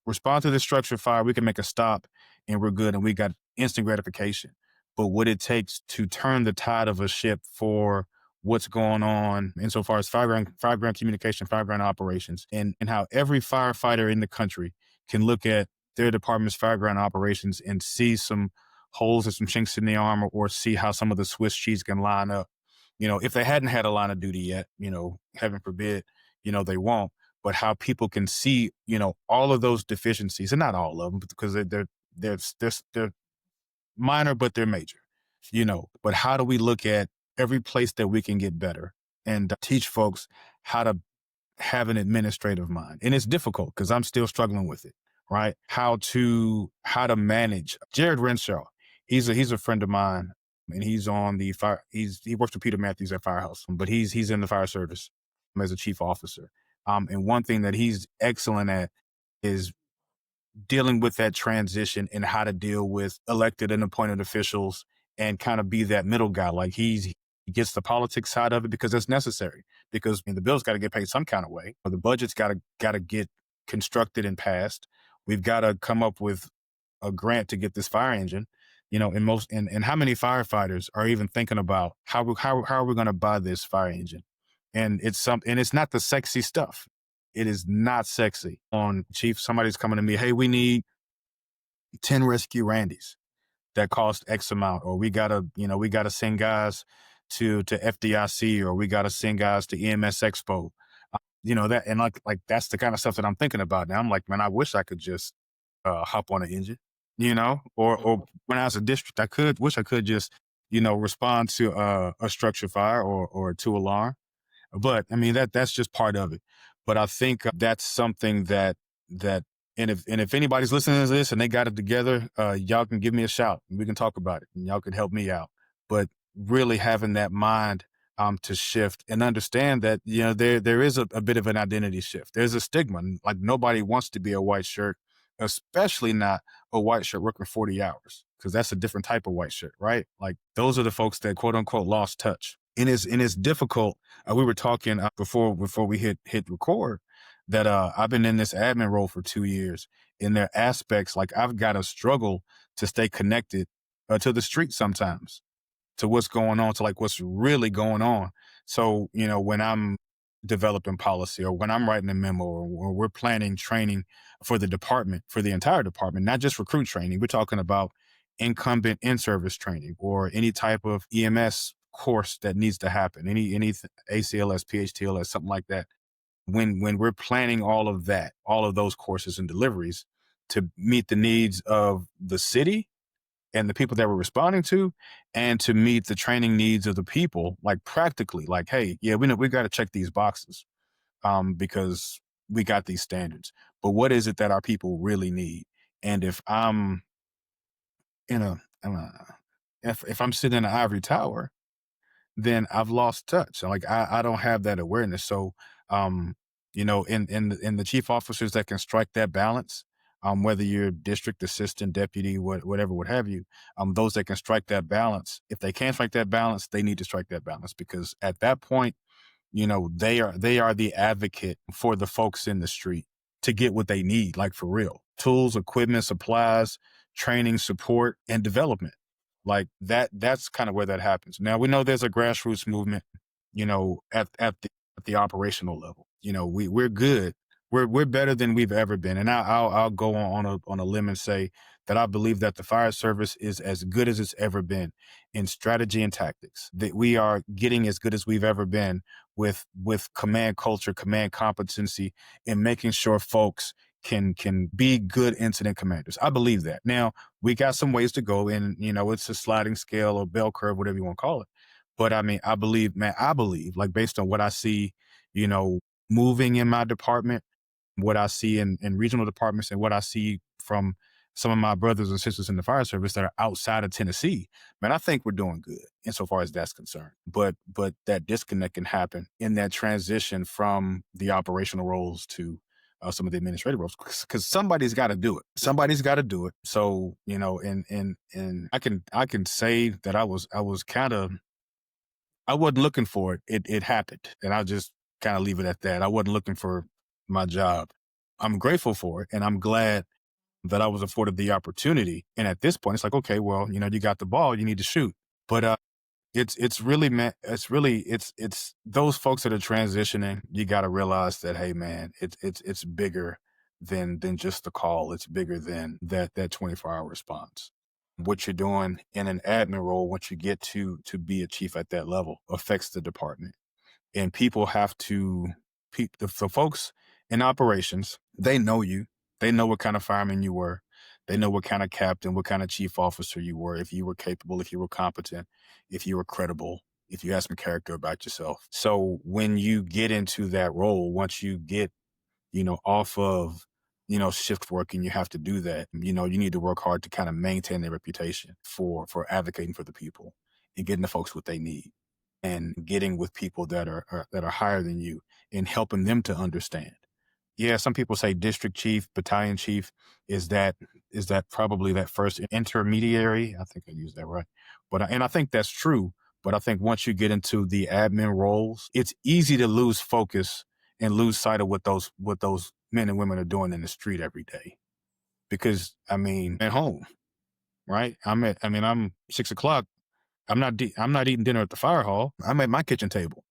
respond to the structure fire. We can make a stop and we're good. And we got instant gratification. But what it takes to turn the tide of a ship for what's going on insofar as fireground communication, fireground operations, and how every firefighter in the country can look at their department's fireground operations and see some holes and some chinks in the armor, or see how some of the Swiss cheese can line up. If they hadn't had a line of duty yet, heaven forbid, they won't. But how people can see, all of those deficiencies, and not all of them, because they're minor, but they're major, but how do we look at every place that we can get better and teach folks how to have an administrative mind? And it's difficult because I'm still struggling with it, right? How to manage. Jared Renshaw, he's a friend of mine, and he's on the fire. He works with Peter Matthews at Firehouse, but he's in the fire service as a chief officer. And one thing that he's excellent at is dealing with that transition and how to deal with elected and appointed officials and kind of be that middle guy. Like he gets the politics side of it because it's necessary, because the bills got to get paid some kind of way. Or the budget's got to get constructed and passed. We've got to come up with a grant to get this fire engine, and how many firefighters are even thinking about how are we going to buy this fire engine? And it's not the sexy stuff. It is not sexy. On chief, somebody's coming to me, hey, we need 10 rescue Randys that cost X amount, or we gotta send guys to FDIC, or we gotta send guys to EMS Expo. That, and like that's the kind of stuff that I'm thinking about now. I'm like, man, I wish I could just hop on an engine, or when I was a district, wish I could just, respond to a structure fire or a 2 alarm. But I mean, that's just part of it. But I think that's something that, and if anybody's listening to this and they got it together, y'all can give me a shout and we can talk about it and y'all can help me out. But really having that mind to shift and understand that, there is a bit of an identity shift. There's a stigma. Like nobody wants to be a white shirt, especially not a white shirt working 40 hours, because that's a different type of white shirt, right? Like those are the folks that quote unquote lost touch. And it's difficult. We were talking before we hit record that I've been in this admin role for 2 years. And there are aspects like I've got to struggle to stay connected to the street sometimes, to what's going on, to like what's really going on. So, when I'm developing policy or when I'm writing a memo or we're planning training for the department, for the entire department, not just recruit training, we're talking about incumbent in-service training or any type of EMS course that needs to happen, any ACLS, PHTLS, something like that. When we're planning all of that, all of those courses and deliveries to meet the needs of the city and the people that we're responding to, and to meet the training needs of the people, like practically, like, hey, yeah, we know we got to check these boxes, because we got these standards. But what is it that our people really need? And if I'm in if I'm sitting in an ivory tower, then I've lost touch. Like I don't have that awareness. So, in the chief officers that can strike that balance, whether you're district assistant, deputy, whatever, what have you, those that can strike that balance, if they can't strike that balance, they need to strike that balance, because at that point, they are the advocate for the folks in the street to get what they need, like for real. Tools, equipment, supplies, training, support, and development. Like that's kind of where that happens. Now we know there's a grassroots movement, at the operational level. We're good. We're better than we've ever been. And I'll go on a limb and say that I believe that the fire service is as good as it's ever been in strategy and tactics. That we are getting as good as we've ever been with command culture, command competency, and making sure folks can be good incident commanders. I believe that. Now, we got some ways to go, and it's a sliding scale or bell curve, whatever you want to call it. But I mean, I believe, man, like based on what I see, moving in my department, what I see in regional departments, and what I see from some of my brothers and sisters in the fire service that are outside of Tennessee, man, I think we're doing good insofar as that's concerned. But that disconnect can happen in that transition from the operational roles to some of the administrative roles, because somebody's got to do it. Somebody's got to do it. So and I can say that I was kind of, I wasn't looking for it. It happened, and I'll just kind of leave it at that. I wasn't looking for my job. I'm grateful for it, and I'm glad that I was afforded the opportunity. And at this point, it's like, okay, well, you got the ball, you need to shoot. But it's really, man, it's those folks that are transitioning. You got to realize that, hey, man, it's bigger than just the call. It's bigger than that 24-hour response. What you're doing in an admin role, once you get to be a chief at that level, affects the department. And people have to, the folks in operations, they know you. They know what kind of fireman you were. They know what kind of captain, what kind of chief officer you were, if you were capable, if you were competent, if you were credible, if you had some character about yourself. So when you get into that role, once you get, off of, shift work, and you have to do that, you need to work hard to kind of maintain their reputation for advocating for the people and getting the folks what they need, and getting with people that are higher than you and helping them to understand. Yeah, some people say district chief, battalion chief is that probably that first intermediary. I think I used that right, and I think that's true. But I think once you get into the admin roles, it's easy to lose focus and lose sight of what those men and women are doing in the street every day. Because I mean, at home, right? I'm 6 o'clock. I'm not eating dinner at the fire hall. I'm at my kitchen table.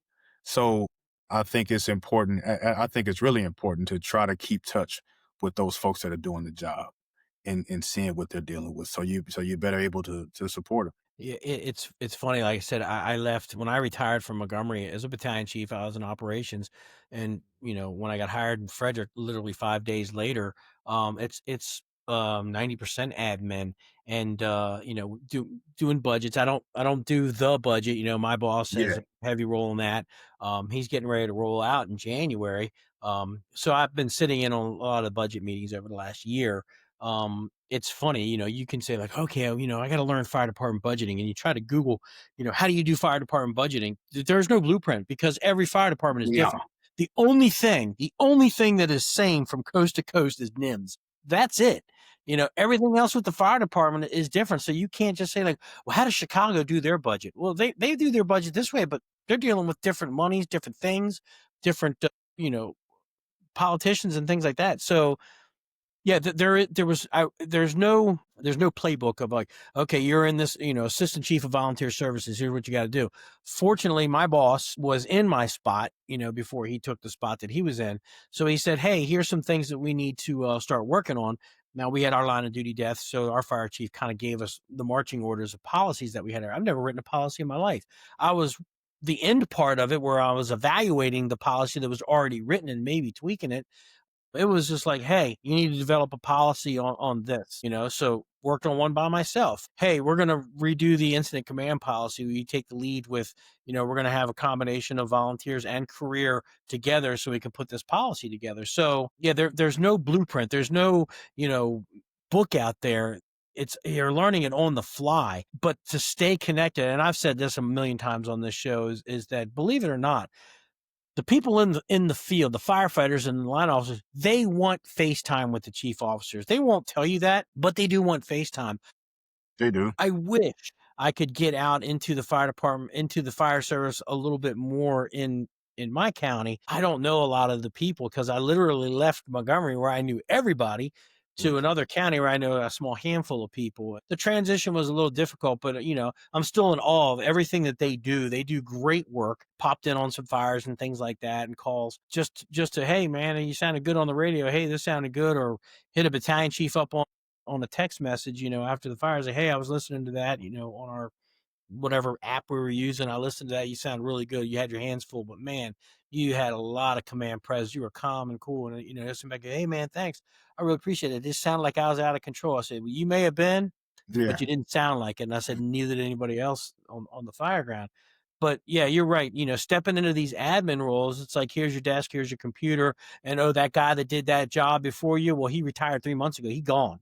So I think it's important. I think it's really important to try to keep touch with those folks that are doing the job, and seeing what they're dealing with. So you're better able to support them. Yeah, it's funny. Like I said, I left when I retired from Montgomery as a battalion chief. I was in operations, and when I got hired in Frederick, literally 5 days later, it's 90% admin, and doing budgets. I don't do the budget. My boss has Yeah. a heavy role in that. He's getting ready to roll out in January. So I've been sitting in on a lot of budget meetings over the last year. It's funny, you can say like, okay, I got to learn fire department budgeting, and you try to Google, how do you do fire department budgeting? There's no blueprint, because every fire department is No. different. The only thing that is same from coast to coast is NIMS. That's it. Everything else with the fire department is different. So you can't just say like, well, how does Chicago do their budget? Well, they do their budget this way, but they're dealing with different monies, different things, different, politicians and things like that. So yeah, there's no playbook of like, okay, you're in this, assistant chief of volunteer services. Here's what you got to do. Fortunately, my boss was in my spot, before he took the spot that he was in. So he said, hey, here's some things that we need to start working on. Now we had our line of duty deaths, so our fire chief kind of gave us the marching orders of policies that we had. I've never written a policy in my life. I was the end part of it where I was evaluating the policy that was already written and maybe tweaking it. It was just like, hey, you need to develop a policy on this, so worked on one by myself. Hey, we're going to redo the incident command policy where you take the lead with, we're going to have a combination of volunteers and career together so we can put this policy together. So yeah, there's no blueprint. There's no, book out there. You're learning it on the fly, but to stay connected. And I've said this a million times on this show is that, believe it or not, the people in the field, the firefighters and the line officers, they want FaceTime with the chief officers. They won't tell you that, but they do want FaceTime. They do. I wish I could get out into the fire department, into the fire service a little bit more in my county. I don't know a lot of the people because I literally left Montgomery where I knew everybody to another county where I know a small handful of people. The transition was a little difficult, but I'm still in awe of everything that they do. They do great work. Popped in on some fires and things like that and calls just to, hey man, you sounded good on the radio. Hey, this sounded good, or hit a battalion chief up on a text message, after the fire, say, hey, I was listening to that, on our whatever app we were using. I listened to that. You sound really good. You had your hands full, but man, you had a lot of command presence. You were calm and cool. And, somebody go, hey man, thanks. I really appreciate it. It just sounded like I was out of control. I said, well, you may have been, Yeah. but you didn't sound like it. And I said, neither did anybody else on the fire ground. But yeah, you're right. Stepping into these admin roles, it's like, here's your desk, here's your computer. And oh, that guy that did that job before you, well, he retired 3 months ago. He gone.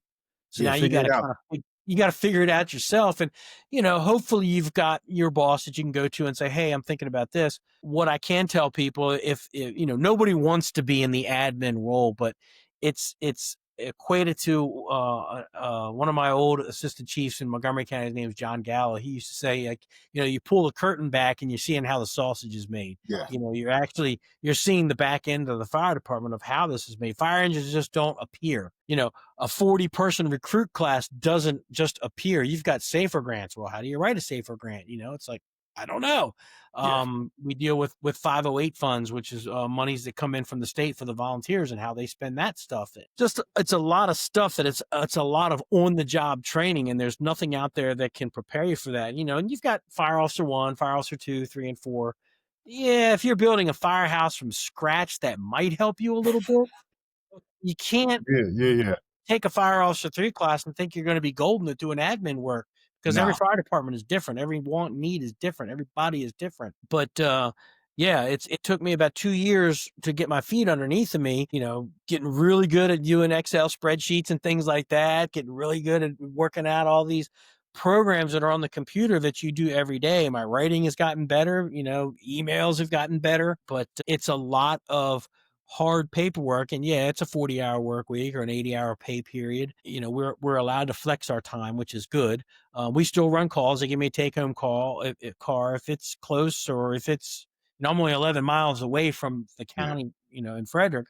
So Yeah. now you Figure got it to out. kind of you got to figure it out yourself. And hopefully you've got your boss that you can go to and say, hey, I'm thinking about this. What I can tell people, if nobody wants to be in the admin role, but it's equated to one of my old assistant chiefs in Montgomery County. His name is John Gallo. He used to say, like, you pull the curtain back and you're seeing how the sausage is made. Yeah. You're seeing the back end of the fire department of how this is made. Fire engines just don't appear. A 40-person recruit class doesn't just appear. You've got safer grants. Well, how do you write a safer grant? It's like, I don't know. Yeah. We deal with 508 funds, which is monies that come in from the state for the volunteers and how they spend that stuff. It's a lot of stuff that it's a lot of on the job training, and there's nothing out there that can prepare you for that. And you've got fire officer 1, fire officer 2, 3, and 4. Yeah, if you're building a firehouse from scratch, that might help you a little bit. You can't Yeah. Yeah. Yeah. take a fire officer 3 class and think you're going to be golden at doing admin work, because every No. fire department is different. Every want and need is different. Everybody is different. But yeah, it took me about 2 years to get my feet underneath of me, getting really good at doing Excel spreadsheets and things like that, getting really good at working out all these programs that are on the computer that you do every day. My writing has gotten better, emails have gotten better, but it's a lot of hard paperwork. And yeah, it's a 40-hour work week or an 80-hour pay period. We're allowed to flex our time, which is good. We still run calls. They give me a take-home car if it's close, or if it's, I'm only 11 miles away from the Yeah. county, in Frederick.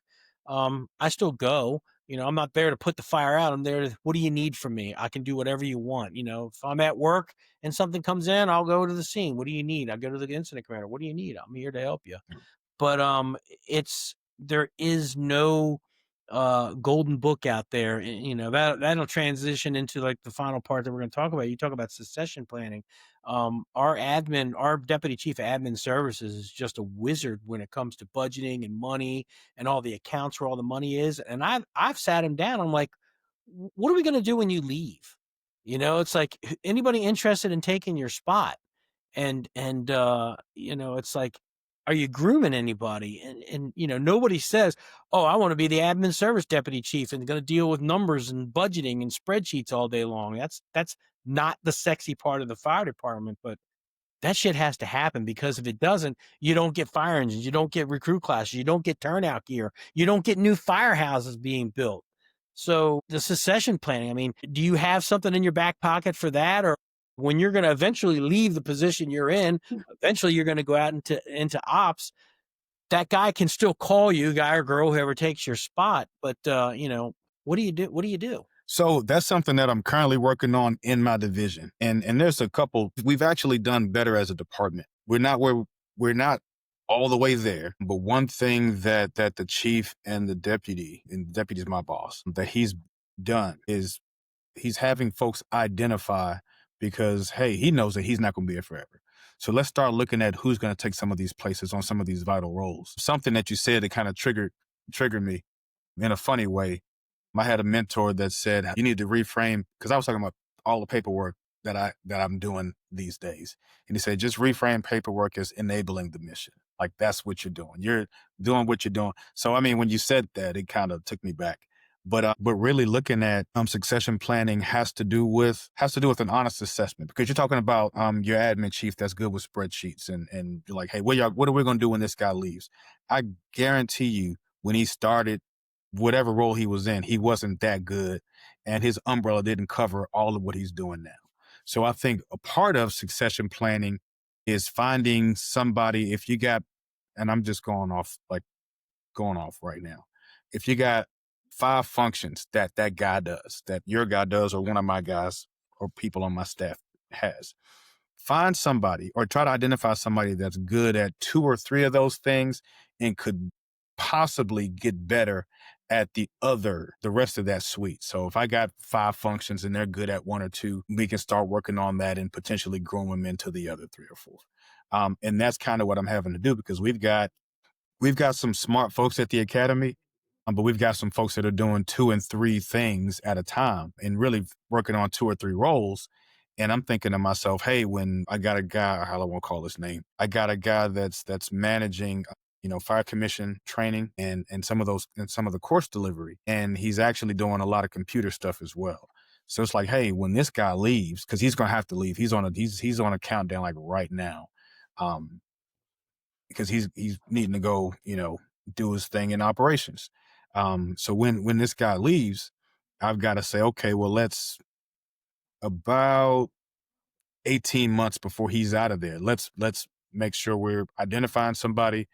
I still go. I'm not there to put the fire out. I'm there to, what do you need from me? I can do whatever you want. If I'm at work and something comes in, I'll go to the scene. What do you need? I'll go to the incident commander. What do you need? I'm here to help you. But there is no golden book out there. That'll transition into like the final part that we're going to talk about. You talk about succession planning. Our deputy chief of admin services is just a wizard when it comes to budgeting and money and all the accounts where all the money is. And I've sat him down. I'm like, what are we going to do when you leave? It's like, anybody interested in taking your spot? And it's like, are you grooming anybody? And nobody says, oh, I want to be the admin service deputy chief and going to deal with numbers and budgeting and spreadsheets all day long. That's not the sexy part of the fire department, but that shit has to happen, because if it doesn't, you don't get fire engines, you don't get recruit classes, you don't get turnout gear, you don't get new firehouses being built. So the succession planning, I mean, do you have something in your back pocket for that? Or when you're going to eventually leave the position you're in, eventually you're going to go out into ops, that guy can still call you, guy or girl, whoever takes your spot. But what do you do? What do you do? So that's something that I'm currently working on in my division. And there's a couple we've actually done better as a department. We're not all the way there. But one thing that the chief and the deputy is my boss, that he's done is he's having folks identify because hey, he knows that he's not going to be here forever. So let's start looking at who's going to take some of these places on some of these vital roles. Something that you said that kind of triggered me in a funny way. I had a mentor that said you need to reframe because I was talking about all the paperwork that I'm doing these days, and he said just reframe paperwork as enabling the mission. Like that's what you're doing. You're doing what you're doing. So I mean, when you said that, it kind of took me back. But really looking at succession planning has to do with an honest assessment because you're talking about your admin chief that's good with spreadsheets and you're like, hey, what are we going to do when this guy leaves? I guarantee you, when he started whatever role he was in, he wasn't that good, and his umbrella didn't cover all of what he's doing now. So I think a part of succession planning is finding somebody. If you got, and I'm just going off right now. If you got 5 functions that guy does, that your guy does, or one of my guys or people on my staff has, find somebody or try to identify somebody that's good at 2 or 3 of those things and could possibly get better at the rest of that suite. So if I got 5 functions and they're good at 1 or 2, we can start working on that and potentially grow them into the other 3 or 4. And that's kind of what I'm having to do because we've got some smart folks at the academy, but we've got some folks that are doing 2 and 3 things at a time and really working on 2 or 3 roles. And I'm thinking to myself, hey, when I got a guy, I don't want to call his name, I got a guy that's managing, fire commission training and some of the course delivery, and he's actually doing a lot of computer stuff as well. So it's like, hey, when this guy leaves, because he's gonna have to leave, he's on a countdown like right now. Um, because he's needing to go, do his thing in operations. So when this guy leaves, I've got to say, okay, well, let's about 18 months before he's out of there. Let's make sure we're identifying somebody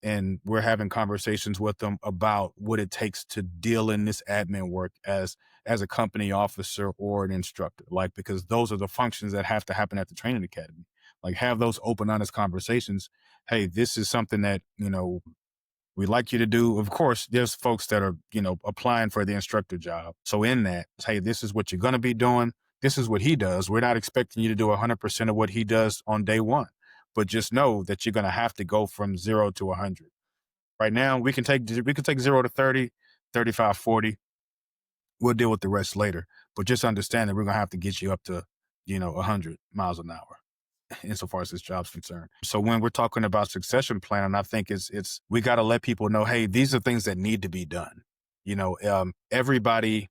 and we're having conversations with them about what it takes to deal in this admin work as a company officer or an instructor. Like, because those are the functions that have to happen at the training academy. Like, have those open, honest conversations. Hey, this is something that, we'd like you to do. Of course, there's folks that are, applying for the instructor job. So in that, hey, this is what you're going to be doing. This is what he does. We're not expecting you to do 100% of what he does on day one, but just know that you're going to have to go from 0 to 100. Right now, we can take 0 to 30, 35, 40. We'll deal with the rest later. But just understand that we're going to have to get you up to, 100 miles an hour insofar as this job's concerned. So when we're talking about succession planning, I think it's we got to let people know, hey, these are things that need to be done. Everybody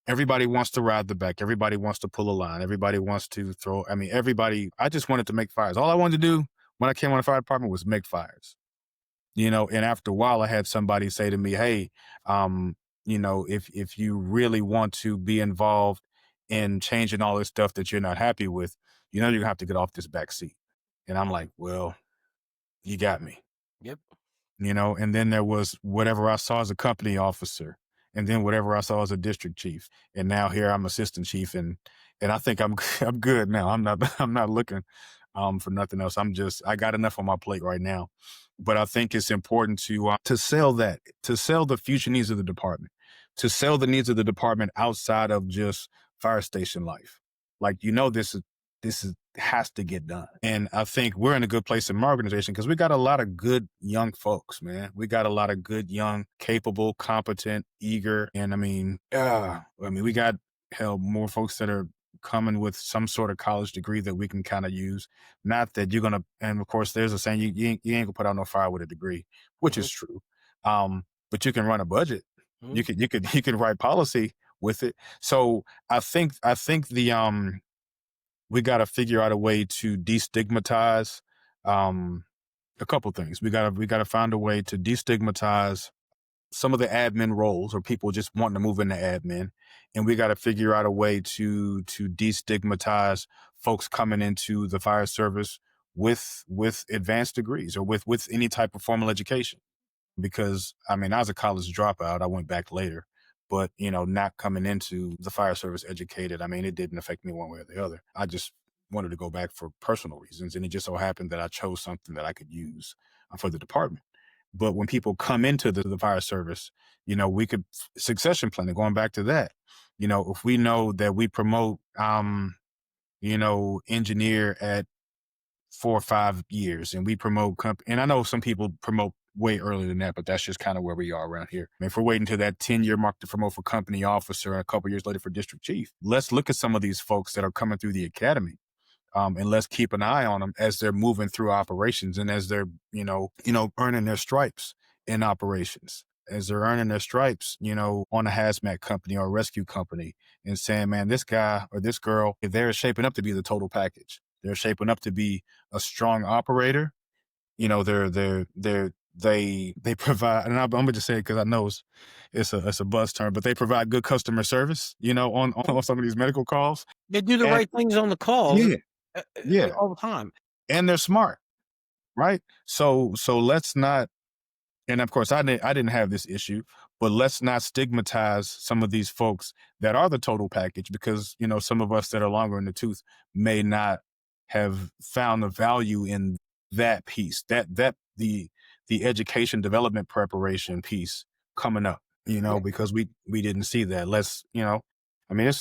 wants to ride the back. Everybody wants to pull a line. Everybody wants to throw. I mean, I just wanted to make fires. All I wanted to do when I came on the fire department was make fires. And after a while, I had somebody say to me, hey, if you really want to be involved in changing all this stuff that you're not happy with, you're going to have to get off this back seat. And I'm like, well, you got me. Yep. And then there was whatever I saw as a company officer, and then whatever I saw as a district chief. And now here I'm assistant chief, and I think I'm I'm good now. I'm not looking for nothing else. I got enough on my plate right now. But I think it's important to sell the future needs of the department, to sell the needs of the department outside of just fire station life. Like, this has to get done. And I think we're in a good place in my organization because we got a lot of good young folks, man. We got a lot of good, young, capable, competent, eager. And we got more folks that are coming with some sort of college degree that we can kind of use. Not that you're gonna, and of course, there's a saying you ain't gonna put out no fire with a degree, which Mm-hmm. is true. But you can run a budget. Mm-hmm. You can write policy with it. So I think we got to figure out a way to destigmatize a couple things. We got to find a way to destigmatize some of the admin roles or people just wanting to move into admin, and we got to figure out a way to destigmatize folks coming into the fire service with advanced degrees or with any type of formal education. Because I mean, I was a college dropout. I went back later, but not coming into the fire service educated, I mean, it didn't affect me one way or the other. I just wanted to go back for personal reasons, and it just so happened that I chose something that I could use for the department. But when people come into the fire service, we could succession planning, going back to that. If we know that we promote, engineer at 4 or 5 years, and we promote and I know some people promote way earlier than that, but that's just kind of where we are around here. I mean, if we're waiting to that 10-year mark to promote for company officer and a couple years later for district chief, let's look at some of these folks that are coming through the academy. And let's keep an eye on them as they're moving through operations and as they're, earning their stripes in operations, as they're earning their stripes, on a hazmat company or a rescue company, and saying, man, this guy or this girl, they're shaping up to be the total package. They're shaping up to be a strong operator. They provide, and I'm gonna just say it because I know it's a buzz term, but they provide good customer service, on some of these medical calls. They do the And right things on the calls yeah, yeah, all the time. and they're smart, right? So let's not, and of course I didn't have this issue, but let's not stigmatize some of these folks that are the total package, because some of us that are longer in the tooth may not have found the value in that piece, that the education development preparation piece coming up, Yeah. because we didn't see that. I mean,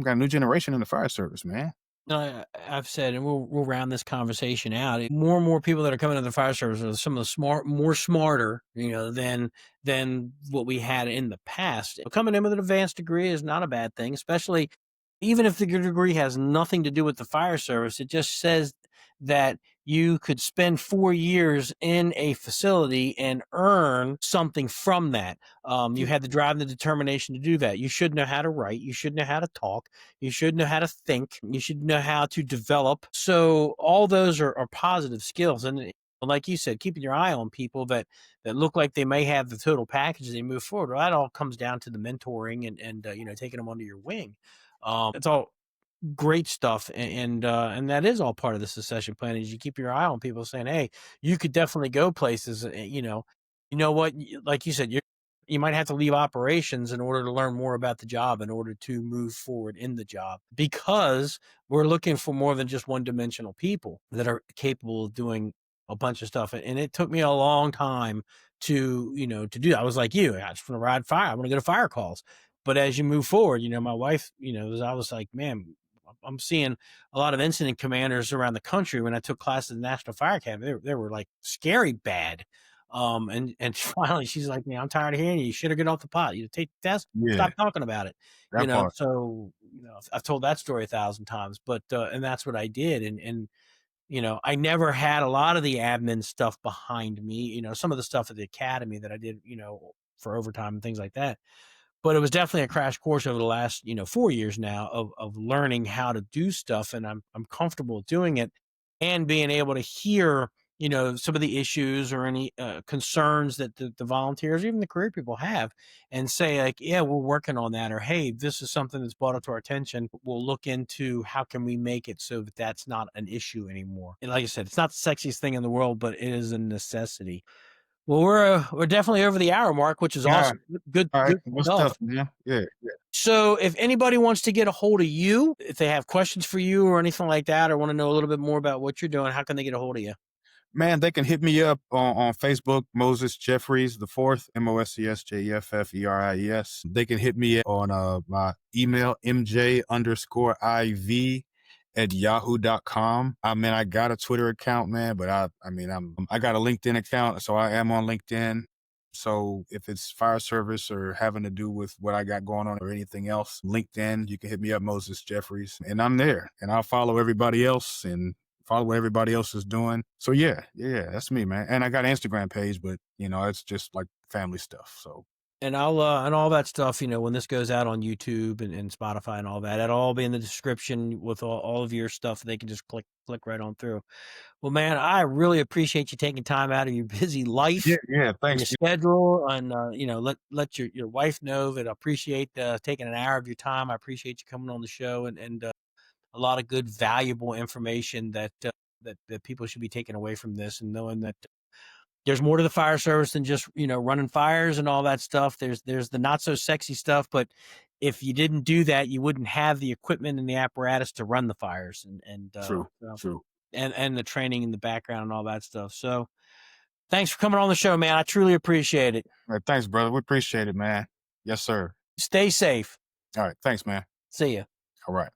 got a new generation in the fire service, man. No, I've said, and we'll round this conversation out. More and more people that are coming to the fire service are some of the more smarter, than what we had in the past. Coming in with an advanced degree is not a bad thing, especially even if the degree has nothing to do with the fire service. It just says that you could spend 4 years in a facility and earn something from that. You Yeah, had the drive and the determination to do that. You should know how to write. You should know how to talk. You should know how to think. You should know how to develop. So all those are positive skills. And like you said, keeping your eye on people that look like they may have the total package as they move forward. Well, that all comes down to the mentoring and taking them under your wing. It's all great stuff, and that is all part of the succession plan. Is you keep your eye on people saying, hey, you could definitely go places. What, like you said, you might have to leave operations in order to learn more about the job, in order to move forward in the job, because we're looking for more than just one-dimensional people that are capable of doing a bunch of stuff. And it took me a long time to do that. I was like you, I just want to ride fire. I want to go to fire calls. But as you move forward, my wife, I was like, man, I'm seeing a lot of incident commanders around the country. When I took classes at the National Fire Academy, they were like scary bad. And finally she's like, man, I'm tired of hearing you. You should have get off the pot. You take the test, yeah, stop talking about it. that part. So I've told that story 1,000 times, but and that's what I did. And I never had a lot of the admin stuff behind me. Some of the stuff at the academy that I did, for overtime and things like that. But it was definitely a crash course over the last, 4 years now of learning how to do stuff, and I'm comfortable doing it, and being able to hear, some of the issues or any concerns that the volunteers, even the career people have, and say like, yeah, we're working on that, or hey, this is something that's brought up to our attention. We'll look into how can we make it so that that's not an issue anymore. And like I said, it's not the sexiest thing in the world, but it is a necessity. Well, we're definitely over the hour mark, which is Yeah. awesome. Good, All right. good What's stuff. tough, man? Yeah. So, if anybody wants to get a hold of you, if they have questions for you or anything like that, or want to know a little bit more about what you're doing, how can they get a hold of you? Man, they can hit me up on Facebook, Moses Jefferies the fourth, MosesJefferies. They can hit me on my email, mj_iv@yahoo.com. I mean, I got a Twitter account, man, but I got a LinkedIn account, so I am on LinkedIn. So if it's fire service or having to do with what I got going on or anything else, LinkedIn, you can hit me up, Moses Jefferies, and I'm there, and I'll follow everybody else and follow what everybody else is doing. So yeah, that's me, man. And I got an Instagram page, but it's just like family stuff. So And I'll and all that stuff, when this goes out on YouTube and Spotify and all that, it'll all be in the description with all of your stuff. They can just click right on through. Well, man, I really appreciate you taking time out of your busy Yeah, life yeah. and Thanks. your schedule, and let your wife know that I appreciate taking an hour of your time. I appreciate you coming on the show, and a lot of good, valuable information that people should be taking away from this, and knowing that there's more to the fire service than just running fires and all that stuff. There's the not so sexy stuff, but if you didn't do that, you wouldn't have the equipment and the apparatus to run the fires, True, true. and the training in the background and all that stuff. So thanks for coming on the show, man. I truly appreciate it. All right, thanks, brother. We appreciate it, man. Yes, sir. Stay safe. All right, thanks, man. See ya. All right.